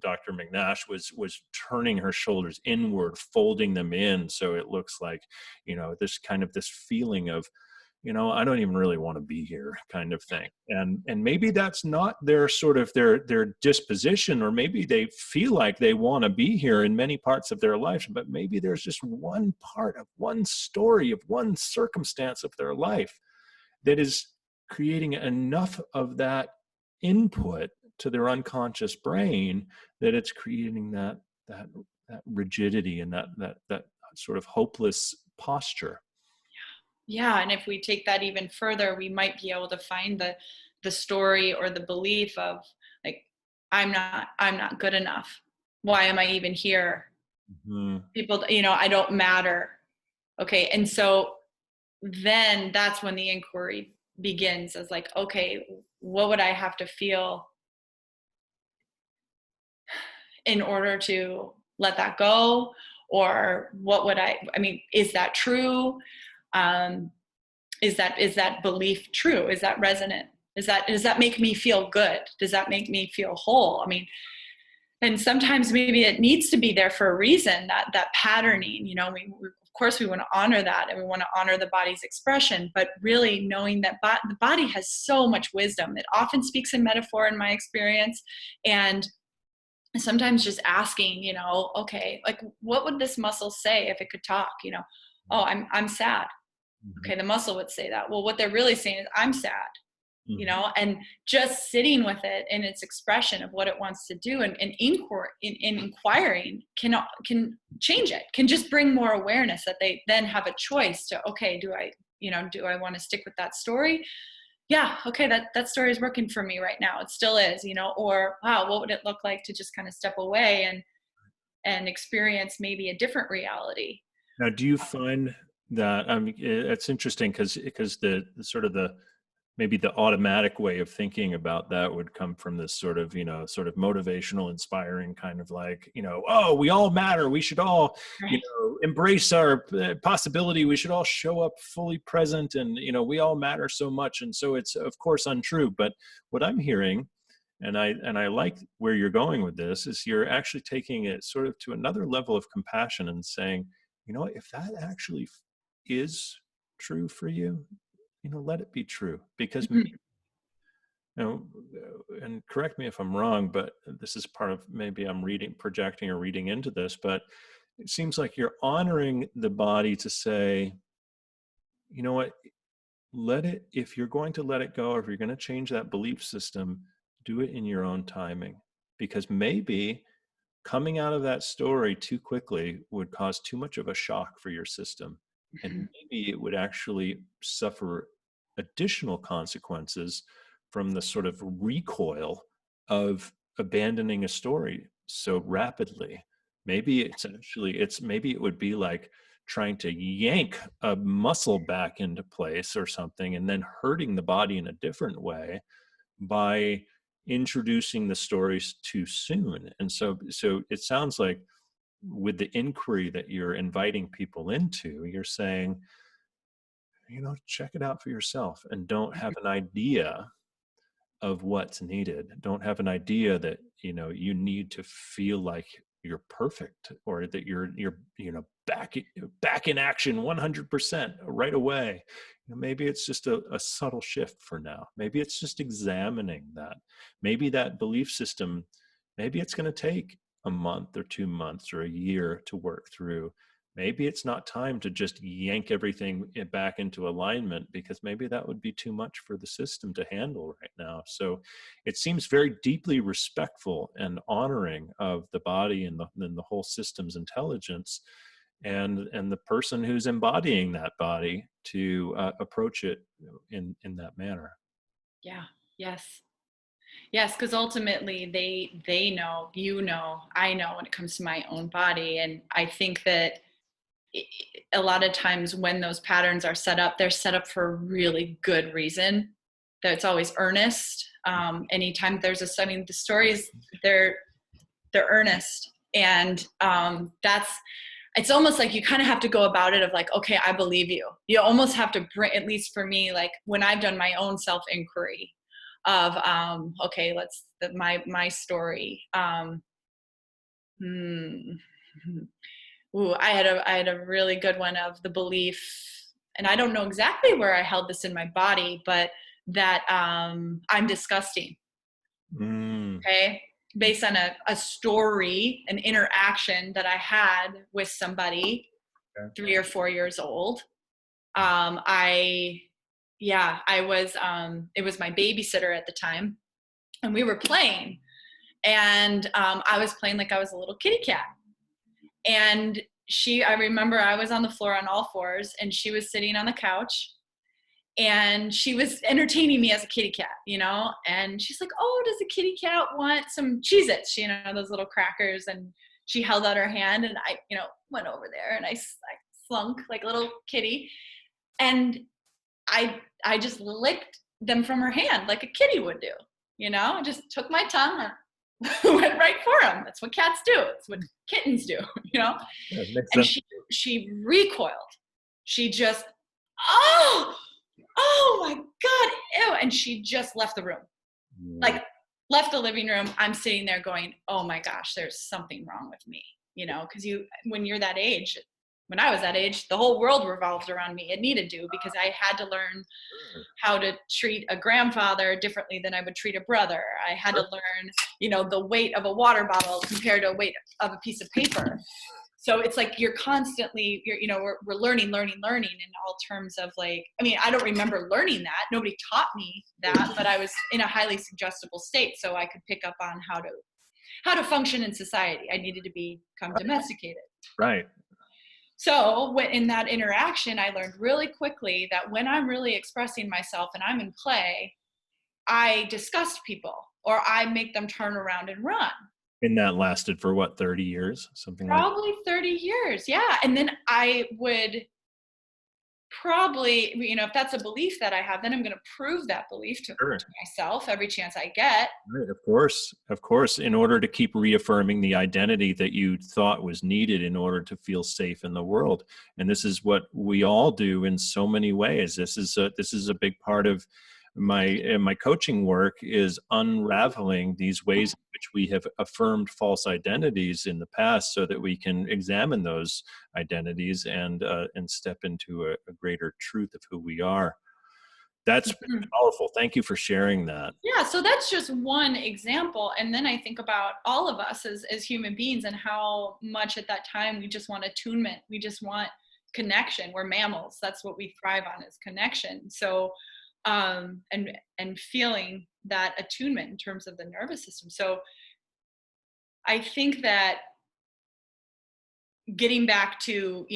Dr. McNash was turning her shoulders inward, folding them in, so it looks like, this feeling of, I don't even really want to be here, kind of thing. And maybe that's not their sort of their disposition, or maybe they feel like they want to be here in many parts of their life, but maybe there's just one part of one story of one circumstance of their life that is creating enough of that input to their unconscious brain that it's creating that rigidity and that sort of hopeless posture.
Yeah, and if we take that even further, we might be able to find the story or the belief of, like, I'm not good enough. Why am I even here?
Mm-hmm.
People, I don't matter. Okay, and so then that's when the inquiry begins, as like, okay, what would I have to feel in order to let that go? Or what would I mean, is that true? Is that belief true? Is that resonant? Does that make me feel good? Does that make me feel whole? I mean, and sometimes maybe it needs to be there for a reason, that patterning, of course we want to honor that, and we want to honor the body's expression, but really knowing that the body has so much wisdom. It often speaks in metaphor in my experience. And sometimes just asking, okay, like, what would this muscle say if it could talk? Oh, I'm sad. Okay, the muscle would say that. Well, what they're really saying is, I'm sad. And just sitting with it in its expression of what it wants to do, and inquiring can change it, can just bring more awareness, that they then have a choice to, okay, do I want to stick with that story? Yeah, okay, that story is working for me right now. It still is, or wow, what would it look like to just kind of step away and experience maybe a different reality?
Now, do you find that, I mean, it's interesting because the sort of maybe the automatic way of thinking about that would come from this sort of motivational, inspiring kind of like, oh, we all matter. We should all,
Right.
embrace our possibility. We should all show up fully present, and, we all matter so much. And so it's of course untrue. But what I'm hearing, and I like where you're going with this, is you're actually taking it sort of to another level of compassion and saying, if that actually is true for you, let it be true. Because,
Mhm.
and correct me if I'm wrong, but this is part of, maybe I'm projecting or reading into this, but it seems like you're honoring the body to say, you know what, if you're going to let it go, or if you're going to change that belief system, do it in your own timing. Because maybe coming out of that story too quickly would cause too much of a shock for your system. And maybe it would actually suffer additional consequences from the sort of recoil of abandoning a story so rapidly. Maybe maybe it would be like trying to yank a muscle back into place or something, and then hurting the body in a different way by introducing the stories too soon. And so it sounds like, with the inquiry that you're inviting people into, you're saying, check it out for yourself, and don't have an idea of what's needed. Don't have an idea that, you need to feel like you're perfect, or that you're back in action 100% right away. Maybe it's just a subtle shift for now. Maybe it's just examining that. Maybe that belief system, maybe it's going to take a month or 2 months or a year to work through. Maybe it's not time to just yank everything back into alignment, because maybe that would be too much for the system to handle right now. So it seems very deeply respectful and honoring of the body and the whole system's intelligence, and the person who's embodying that body, to approach it in that manner.
Yeah. Yes. Yes, because ultimately they know, I know, when it comes to my own body. And I think that a lot of times when those patterns are set up, they're set up for a really good reason. That it's always earnest. Anytime there's a, I mean, the stories, they're earnest. And it's almost like you kind of have to go about it of like, okay, I believe you. You almost have to bring, at least for me, like when I've done my own self-inquiry of, okay, my story. Ooh, I had a really good one of the belief, and I don't know exactly where I held this in my body, but that I'm disgusting. Okay. Based on a story, an interaction that I had with somebody 3 or 4 years old. I was, it was my babysitter at the time, and we were playing, and I was playing like I was a little kitty cat. And I remember I was on the floor on all fours, and she was sitting on the couch, and she was entertaining me as a kitty cat, and she's like, oh, does the kitty cat want some Cheez-Its, those little crackers? And she held out her hand, and I, went over there, and I slunk like a little kitty. And I just licked them from her hand like a kitty would do, I just took my tongue and went right for them. That's what cats do. It's what kittens do, Yeah, and she recoiled. She just, oh my God, ew. And she just left the room, like left the living room. I'm sitting there going, oh my gosh, there's something wrong with me, because when you're that age, when I was that age, the whole world revolved around me. It needed to, because I had to learn how to treat a grandfather differently than I would treat a brother. I had to learn, the weight of a water bottle compared to the weight of a piece of paper. So it's like you're constantly, we're learning in all terms of like, I mean, I don't remember learning that. Nobody taught me that, but I was in a highly suggestible state, so I could pick up on how to function in society. I needed to become domesticated.
Right.
So in that interaction, I learned really quickly that when I'm really expressing myself and I'm in play, I disgust people, or I make them turn around and run.
And that lasted for what, 30 years?
Probably 30 years. Yeah. And then I would probably, if that's a belief that I have, then I'm going to prove that belief to myself every chance I get.
Right, of course, in order to keep reaffirming the identity that you thought was needed in order to feel safe in the world. And this is what we all do in so many ways. This is a big part of my coaching work, is unraveling these ways in which we have affirmed false identities in the past, so that we can examine those identities and step into a greater truth of who we are. That's powerful. Thank you for sharing that.
Yeah, so that's just one example. And then I think about all of us as human beings, and how much at that time we just want attunement. We just want connection. We're mammals. That's what we thrive on, is connection. So and feeling that attunement in terms of the nervous system. So I think that getting back to,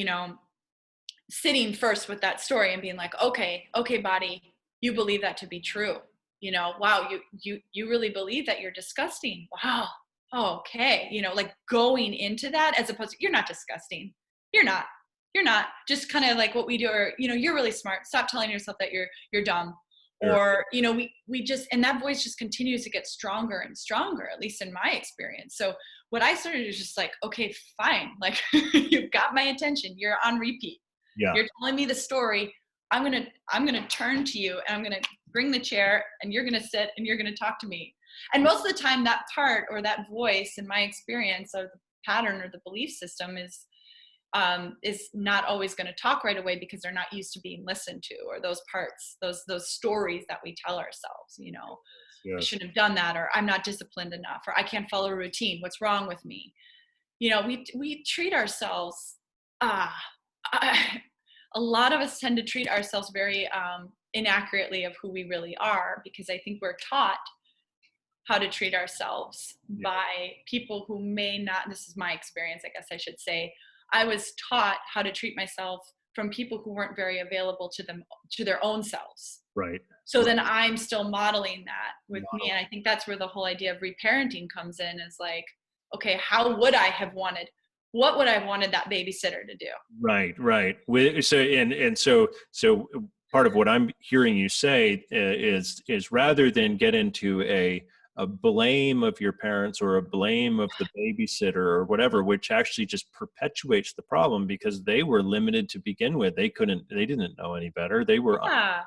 sitting first with that story and being like, okay, body, you believe that to be true. Wow, you really believe that you're disgusting. Wow. Oh, okay. Like going into that, as opposed to, you're not disgusting. You're not just kind of like what we do, or, you're really smart. Stop telling yourself that you're dumb. Or, we just, and that voice just continues to get stronger and stronger, at least in my experience. So what I started is just like, okay, fine. Like, you've got my attention. You're on repeat. Yeah. You're telling me the story. I'm going to turn to you, and I'm going to bring the chair, and you're going to sit, and you're going to talk to me. And most of the time, that part, or that voice, in my experience, of the pattern or the belief system, is not always going to talk right away, because they're not used to being listened to, or those parts, those stories that we tell ourselves, I shouldn't have done that, or I'm not disciplined enough, or I can't follow a routine. What's wrong with me? We treat ourselves, a lot of us tend to treat ourselves very inaccurately of who we really are, because I think we're taught how to treat ourselves by people who may not, this is my experience, I guess I should say, I was taught how to treat myself from people who weren't very available to their own selves.
Right.
So then I'm still modeling that with me. And I think that's where the whole idea of reparenting comes in, is like, okay, how would I have wanted what would I have wanted that babysitter to do?
Right, right. So part of what I'm hearing you say is rather than get into a blame of your parents or a blame of the babysitter or whatever, which actually just perpetuates the problem because they were limited to begin with. They didn't know any better.
Yeah.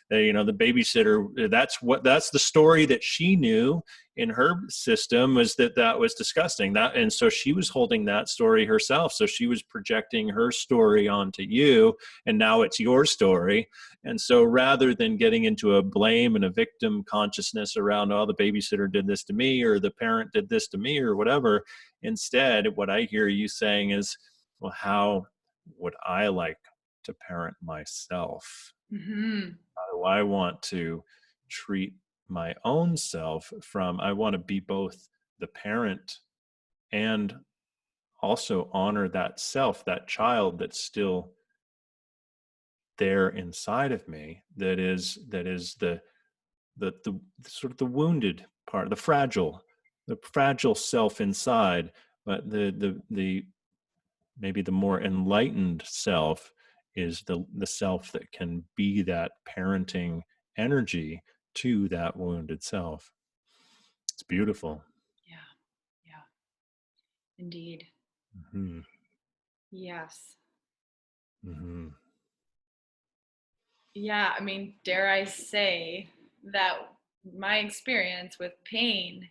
They, the babysitter, that's the story that she knew in her system, was that was disgusting. And so she was holding that story herself. So she was projecting her story onto you, and now it's your story. And so rather than getting into a blame and a victim consciousness around, oh, the babysitter did this to me, or the parent did this to me, or whatever, instead, what I hear you saying is, well, how would I like to parent myself?
Mm-hmm.
How do I want to treat my own self I want to be both the parent and also honor that self, that child that's still there inside of me, that is the sort of the wounded part, the fragile self inside, but the maybe the more enlightened self is the self that can be that parenting energy to that wounded self. It's beautiful.
Yeah. Yeah. Indeed.
Hmm.
Yes.
Hmm.
Yeah. I mean, dare I say that my experience with pain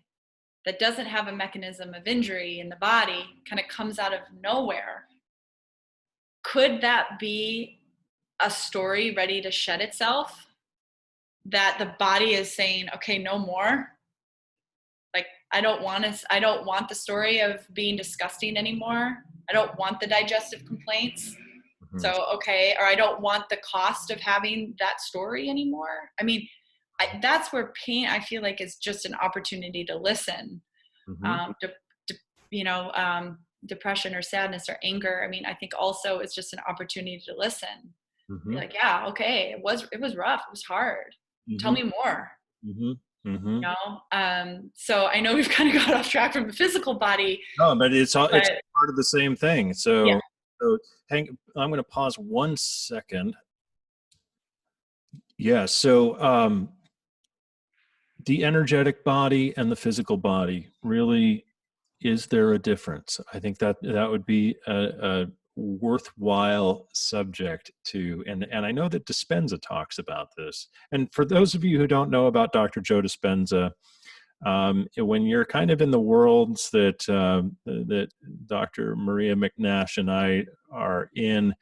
that doesn't have a mechanism of injury in the body kind of comes out of nowhere. Could that be a story ready to shed itself? That the body is saying, okay, no more. Like, I don't want the story of being disgusting anymore. I don't want the digestive complaints.
Hmm.
So, okay, or I don't want the cost of having that story anymore. I mean, that's where pain, I feel like, is just an opportunity to listen.
Hmm.
To, depression or sadness or anger. I mean, I think also it's just an opportunity to listen. Be
Hmm.
like, yeah, okay, it was rough. It was hard. Tell
Hmm.
me more.
Hmm. Hmm.
So I know we've kind of got off track from the physical body,
No, but it's
but
part of the same thing.
yeah.
So I'm going to pause 1 second. Yeah. So the energetic body and the physical body, really, is there a difference? I think that would be a worthwhile subject to, and I know that Dispenza talks about this. And for those of you who don't know about Dr. Joe Dispenza, when you're kind of in the worlds that Dr. Maria Mcnash and I are in,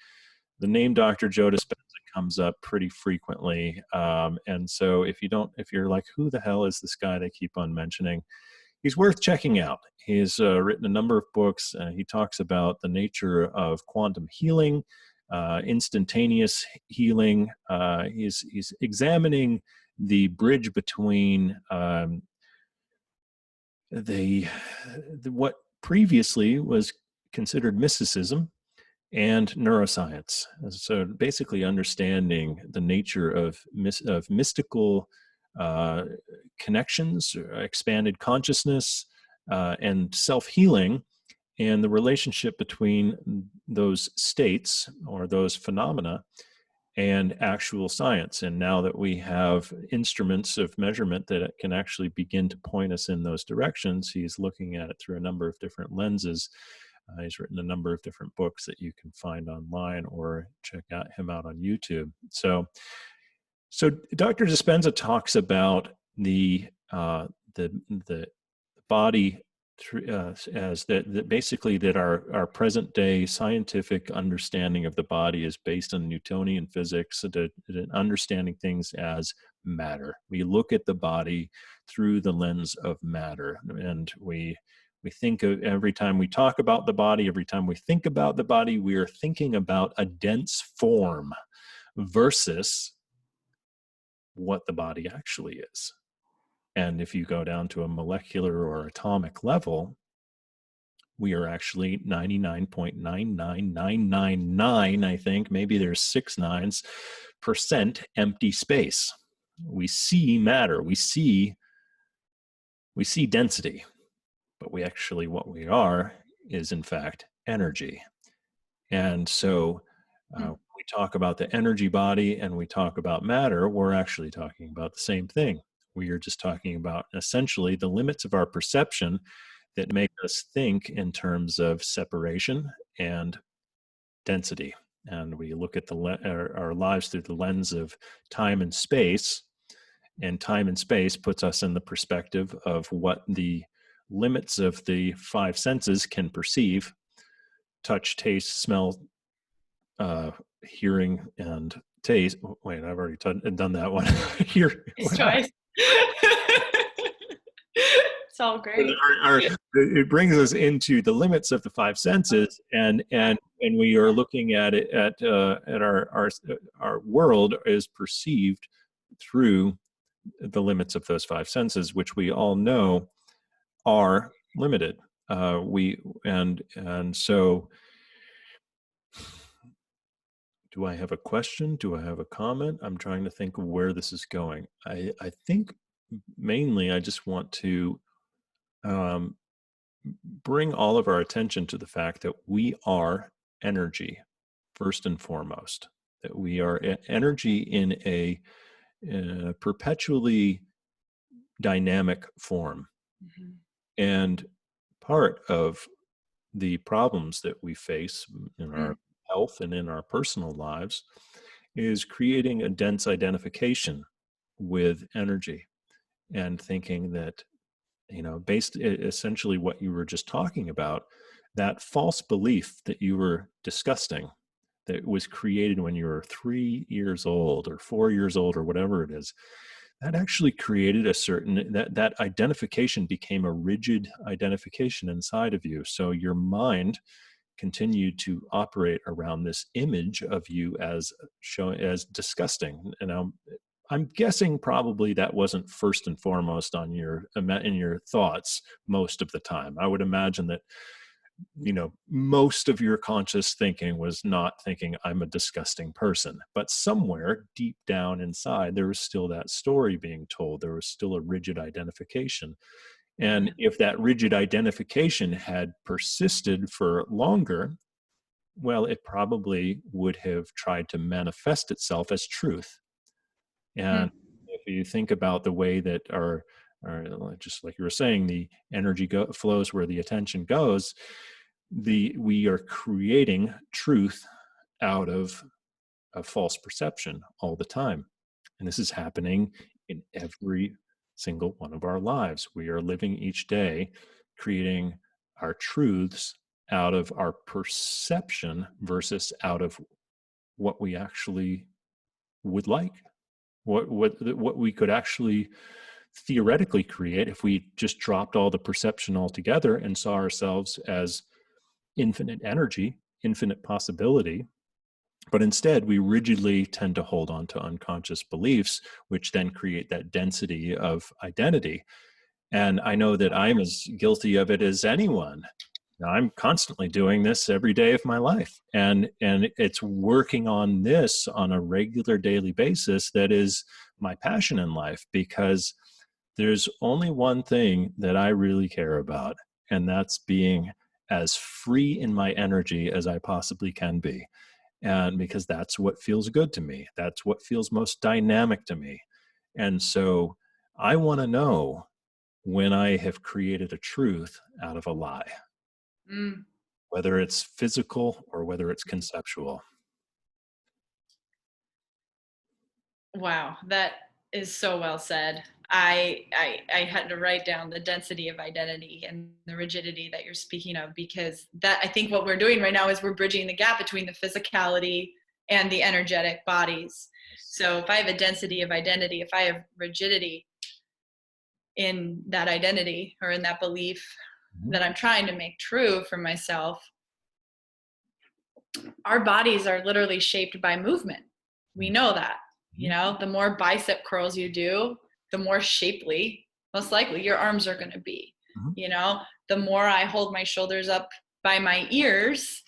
the name Dr. Joe Dispenza comes up pretty frequently. And so if you're like, who the hell is this guy they keep on mentioning? He's worth checking out. He's written a number of books. He talks about the nature of quantum healing, instantaneous healing. He's examining the bridge between what previously was considered mysticism and neuroscience. So basically understanding the nature of mystical uh, connections, expanded consciousness, and self-healing, and the relationship between those states or those phenomena and actual science. And now that we have instruments of measurement that can actually begin to point us in those directions, he's looking at it through a number of different lenses. He's written a number of different books that you can find online or check out him out on YouTube. So Dr. Dispenza talks about the body as that basically that our present day scientific understanding of the body is based on Newtonian physics, that understanding things as matter. We look at the body through the lens of matter, and we think of, every time we talk about the body, every time we think about the body, we are thinking about a dense form versus what the body actually is. And if you go down to a molecular or atomic level, we are actually 99.99999, I think, maybe there's 6 nines, percent empty space. We see matter, we see density, but what we are is in fact energy. And so we talk about the energy body and we talk about matter, we're actually talking about the same thing. We are just talking about essentially the limits of our perception that make us think in terms of separation and density. And we look at our lives through the lens of time and space. And time and space puts us in the perspective of what the limits of the five senses can perceive: touch, taste, smell, hearing, and taste. Wait, I've already done that one. Here,
Twice. It's all great.
It brings us into the limits of the five senses, and we are looking at it at our world is perceived through the limits of those five senses, which we all know are limited. So, do I have a question? Do I have a comment? I'm trying to think of where this is going. I think mainly I just want to bring all of our attention to the fact that we are energy, first and foremost, that we are energy in a perpetually dynamic form.
Mm-hmm.
And part of the problems that we face in our health and in our personal lives is creating a dense identification with energy and thinking that, based essentially what you were just talking about, that false belief that you were discussing, that was created when you were 3 years old or 4 years old or whatever it is, that actually created a certain, that identification became a rigid identification inside of you. So your mind continued to operate around this image of you as as disgusting. And I'm guessing probably that wasn't first and foremost in your thoughts most of the time. I would imagine that most of your conscious thinking was not thinking I'm a disgusting person, but somewhere deep down inside there was still that story being told. There was still a rigid identification. And if that rigid identification had persisted for longer, well, it probably would have tried to manifest itself as truth. And if you think about the way that our just like you were saying, the energy flows where the attention goes, we are creating truth out of a false perception all the time. And this is happening in every single one of our lives. We are living each day creating our truths out of our perception versus out of what we actually would like, what we could actually theoretically create if we just dropped all the perception altogether and saw ourselves as infinite energy, infinite possibility. But instead, we rigidly tend to hold on to unconscious beliefs, which then create that density of identity. And I know that I'm as guilty of it as anyone. I'm constantly doing this every day of my life. And it's working on this on a regular daily basis that is my passion in life, because there's only one thing that I really care about, and that's being as free in my energy as I possibly can be. And because that's what feels good to me. That's what feels most dynamic to me. And so I want to know when I have created a truth out of a lie, whether it's physical or whether it's conceptual.
Wow, that is so well said. I had to write down the density of identity and the rigidity that you're speaking of, because that, I think what we're doing right now is we're bridging the gap between the physicality and the energetic bodies. So if I have a density of identity, if I have rigidity in that identity or in that belief that I'm trying to make true for myself, our bodies are literally shaped by movement. We know that. The more bicep curls you do, the more shapely, most likely, your arms are going to be. The more I hold my shoulders up by my ears,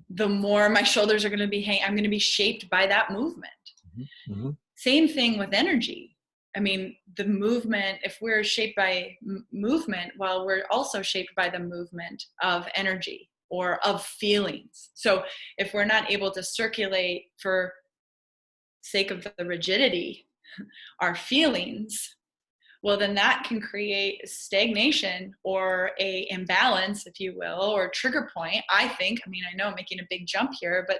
the more my shoulders are going to be I'm going to be shaped by that movement. Same thing with energy. I mean, the movement, if we're shaped by movement, well, we're also shaped by the movement of energy or of feelings. So if we're not able to circulate, for sake of the rigidity, our feelings, well, then that can create stagnation or a imbalance, if you will, or trigger point. I think, I mean, I know I'm making a big jump here, but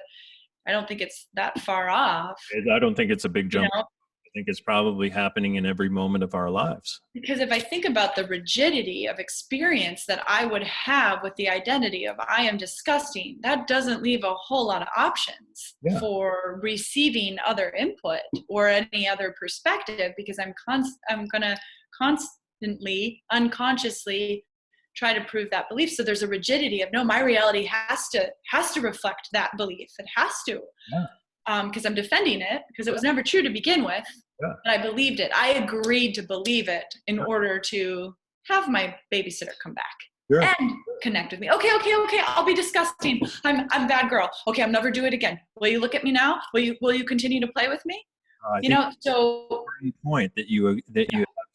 I don't think it's that far off.
I don't think it's a big
You
jump.
know,
I think it's probably happening in every moment of our lives.
because if I think about the rigidity of experience that I would have with the identity of I am disgusting, that doesn't leave a whole lot of options
Yeah.
for receiving other input or any other perspective, because I'm going to constantly, unconsciously try to prove that belief. So there's a rigidity of, no, my reality has to reflect that belief. It has to.
Yeah.
Because I'm defending it, because it was never true to begin with.
Yeah.
But I believed it. I agreed to believe it in order to have my babysitter come back and connect with me. Okay, I'll be disgusting. I'm a bad girl. Okay, I'll never do it again. Will you look at me now? Will you continue to play with me?
I think
So
the point that you have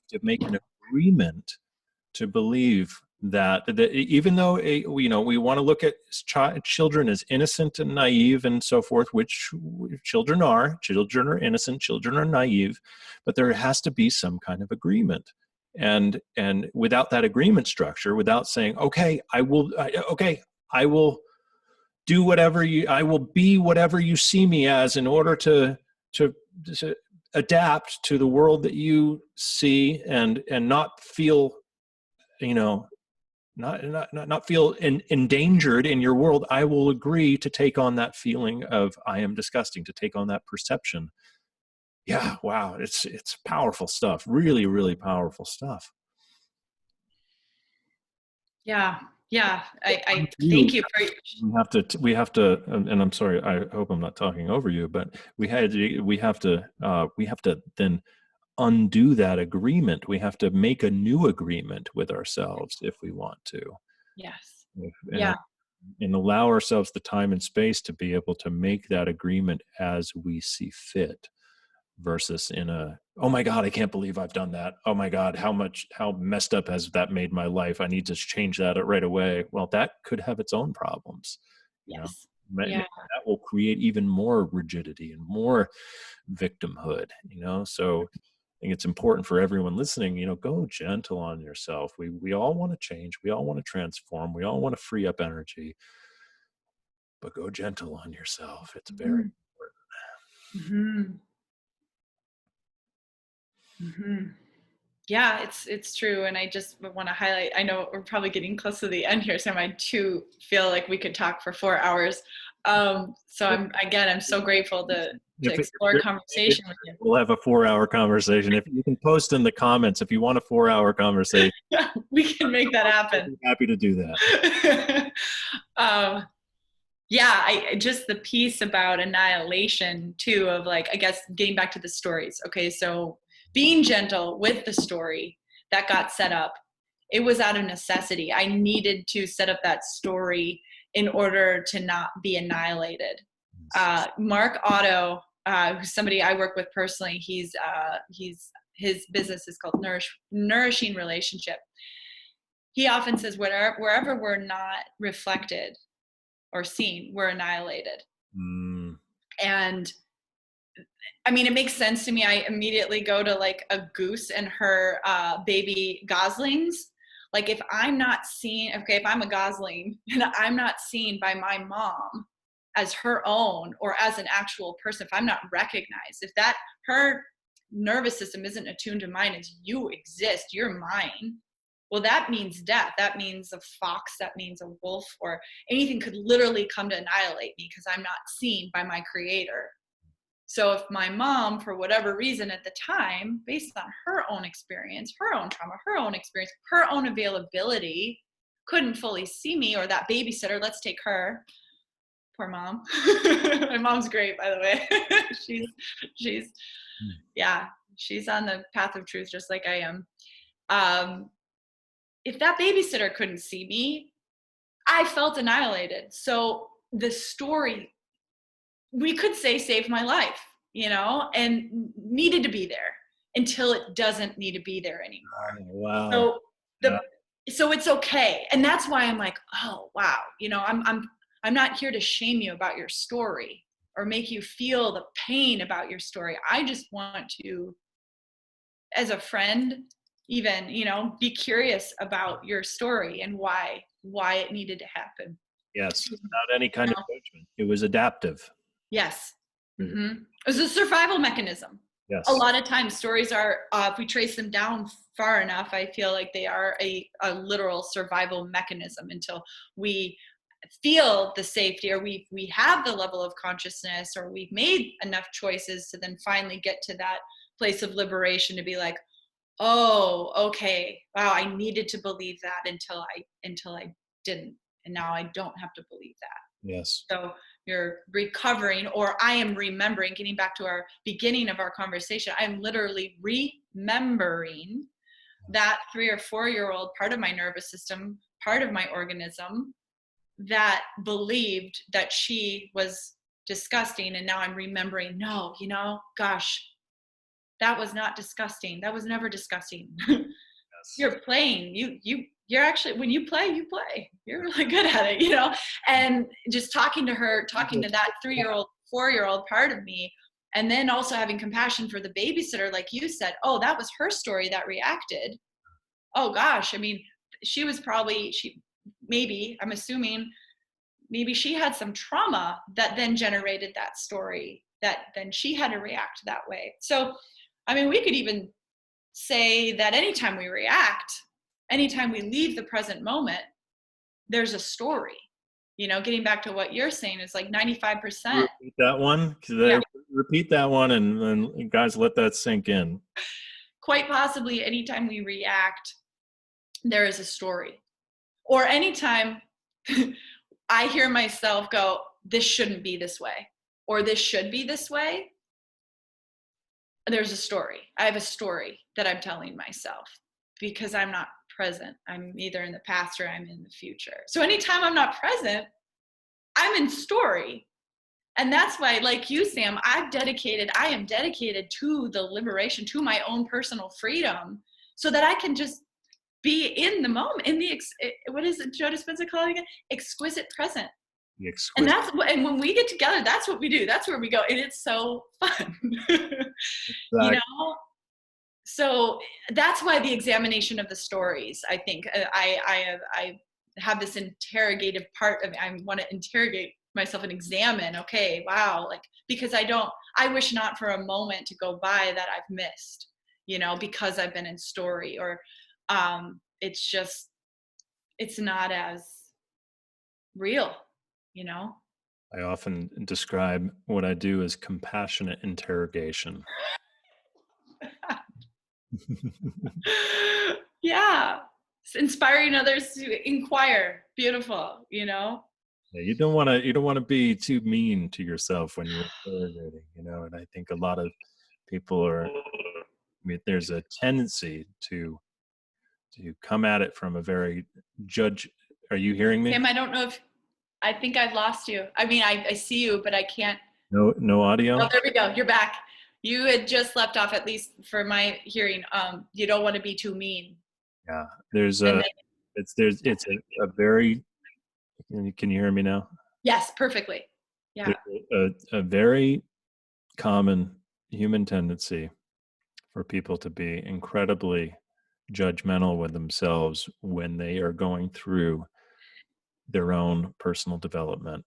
to make an agreement to believe that even though we want to look at children as innocent and naive and so forth, which children are innocent, children are naive, but there has to be some kind of agreement. And without that agreement structure, without saying, okay, I will do whatever I will be whatever you see me as, in order to adapt to the world that you see, and not feel, not feel endangered in your world. I will agree to take on that feeling of I am disgusting, to take on that perception. Yeah, wow, it's powerful stuff. Really, really powerful stuff.
yeah. I thank you for.
We have to, and I'm sorry, I hope I'm not talking over you, but we have to then undo that agreement. We have to make a new agreement with ourselves if we want to.
Yes.
And allow ourselves the time and space to be able to make that agreement as we see fit, versus in a, oh my God, I can't believe I've done that. Oh my God, how messed up has that made my life? I need to change that right away. Well, that could have its own problems.
Yes.
That will create even more rigidity and more victimhood, so I think it's important for everyone listening, go gentle on yourself. We all want to change. We all want to transform. We all want to free up energy, but go gentle on yourself. It's very important.
Yeah, it's true. And I just want to highlight, I know we're probably getting close to the end here, so I too feel like we could talk for 4 hours. So I'm so grateful to explore a conversation with you.
We'll have a 4-hour conversation. If you can post in the comments, if you want a 4-hour conversation,
we can make that happen.
I'm happy to do that.
I just the piece about annihilation too, of like, I guess getting back to the stories. Okay, so being gentle with the story that got set up, it was out of necessity. I needed to set up that story in order to not be annihilated. Mark Otto, who's somebody I work with personally, his business is called Nourishing Relationship. He often says, wherever we're not reflected or seen, we're annihilated. And I mean, it makes sense to me. I immediately go to like a goose and her baby goslings. Like if I'm not seen, if I'm a gosling and I'm not seen by my mom as her own or as an actual person, if I'm not recognized, if her nervous system isn't attuned to mine as you exist, you're mine, well, that means death. That means a fox, that means a wolf, or anything could literally come to annihilate me because I'm not seen by my creator. So if my mom, for whatever reason at the time, based on her own experience, her own trauma, her own experience, her own availability, couldn't fully see me, or that babysitter, let's take her, poor mom. My mom's great, by the way. she's on the path of truth just like I am. If that babysitter couldn't see me, I felt annihilated. So the story, we could say, saved my life, and needed to be there. until it doesn't need to be there anymore.
Wow.
So
Yeah.
so it's okay. And that's why I'm like, oh wow, I'm not here to shame you about your story or make you feel the pain about your story. I just want to, as a friend, even, be curious about your story and why it needed to happen.
Yes. Without any kind
You
of
know?
judgment. It was adaptive.
Yes.
Mhm.
Mm-hmm. It's a survival mechanism. A
Yes.
lot of times stories are, if we trace them down far enough, I feel like they are a literal survival mechanism until we feel the safety, or we have the level of consciousness, or we've made enough choices to then finally get to that place of liberation to be like, oh, okay, wow, I needed to believe that until I didn't, and now I don't have to believe that.
Yes.
So you're recovering, or I am remembering, getting back to our beginning of our conversation, I'm literally remembering that 3 or 4-year-old part of my nervous system, part of my organism, that believed that she was disgusting. And now I'm remembering, no, gosh, that was not disgusting. That was never disgusting.
Yes.
You're playing. You're actually, when you play, you're really good at it. And just talking to that 3-year-old, 4-year-old part of me, and then also having compassion for the babysitter, like you said, oh, that was her story that reacted. Oh gosh, I mean, maybe, I'm assuming, maybe she had some trauma that then generated that story, that then she had to react that way. So, I mean, we could even say that anytime we react, anytime we leave the present moment, there's a story. Getting back to what you're saying, is like 95%.
Repeat that one.
Yeah,
Repeat that one, and then guys, let that sink in.
quite possibly anytime we react, there is a story. Or anytime I hear myself go, this shouldn't be this way, or this should be this way, there's a story. I have a story that I'm telling myself, because I'm not present. I'm either in the past or I'm in the future. So anytime I'm not present, I'm in story. And that's why, like you, Sam, I am dedicated to the liberation, to my own personal freedom, so that I can just be in the moment, in the, what is it, Joe Dispenza called it again? Exquisite present.
The
And
exquisite.
and when we get together, that's what we do. That's where we go. And it's so fun. you
Exactly.
know? So that's why the examination of the stories, I think, I have this interrogative part of it. I want to interrogate myself and examine, okay, wow, like, because I wish not for a moment to go by that I've missed, because I've been in story, or it's not as real, you know?
I often describe what I do as compassionate interrogation.
Yeah. Inspiring others to inquire. Beautiful,
Yeah, you don't want to be too mean to yourself when you're interrogating, and I think a lot of people there's a tendency to come at it from a very judge. Are you hearing me?
Sam, I think I've lost you. I mean, I see you, but I can't.
No
Oh,
audio?
there we go. You're back. You had just left off, at least for my hearing. You don't want to be too mean.
Yeah. There's
And
a
then,
it's a very, can you hear me now?
yes, perfectly. Yeah.
There's a very common human tendency for people to be incredibly judgmental with themselves when they are going through their own personal development.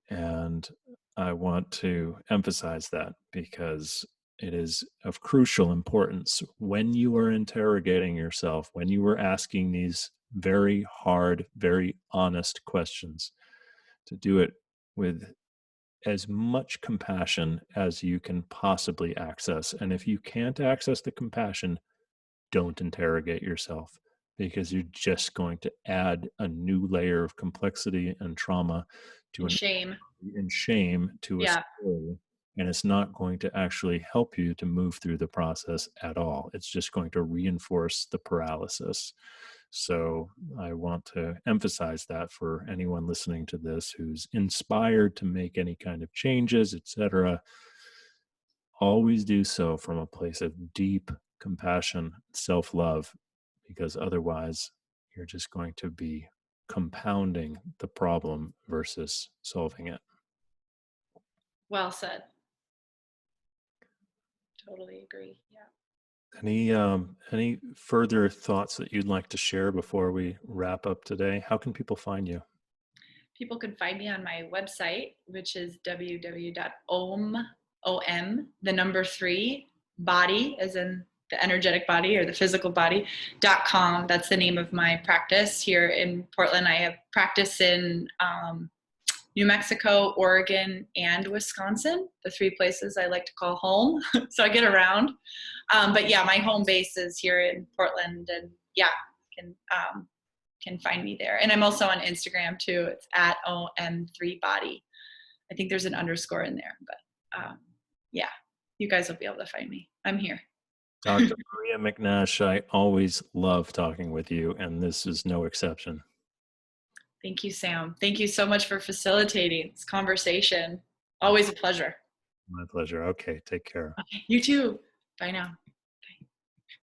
And I want to emphasize that, because it is of crucial importance when you are interrogating yourself, when you are asking these very hard, very honest questions, to do it with as much compassion as you can possibly access. And if you can't access the compassion, don't interrogate yourself, because you're just going to add a new layer of complexity and trauma to
And shame.
and shame to a
Yeah.
story, and it's not going to actually help you to move through the process at all. It's just going to reinforce the paralysis. So I want to emphasize that for anyone listening to this who's inspired to make any kind of changes, etc. Always do so from a place of deep compassion, self-love, because otherwise you're just going to be compounding the problem versus solving it.
Well said. Totally agree. Yeah.
Any further thoughts that you'd like to share before we wrap up today? How can people find you?
People can find me on my website, which is www.om, the number 3, body, as in the energetic body or the physical body.com. That's the name of my practice here in Portland. I have practice in New Mexico, Oregon, and Wisconsin, the 3 places I like to call home. So I get around. But yeah, my home base is here in Portland, and yeah, can find me there. And I'm also on Instagram too. It's at OM3body. I think there's an underscore in there, but yeah, you guys will be able to find me. I'm here.
Dr. Maria Mcnash, I always love talking with you, and this is no exception.
Thank you, Sam. Thank you so much for facilitating this conversation. Always a pleasure.
My pleasure. Okay, take care.
Okay, you too. Bye now.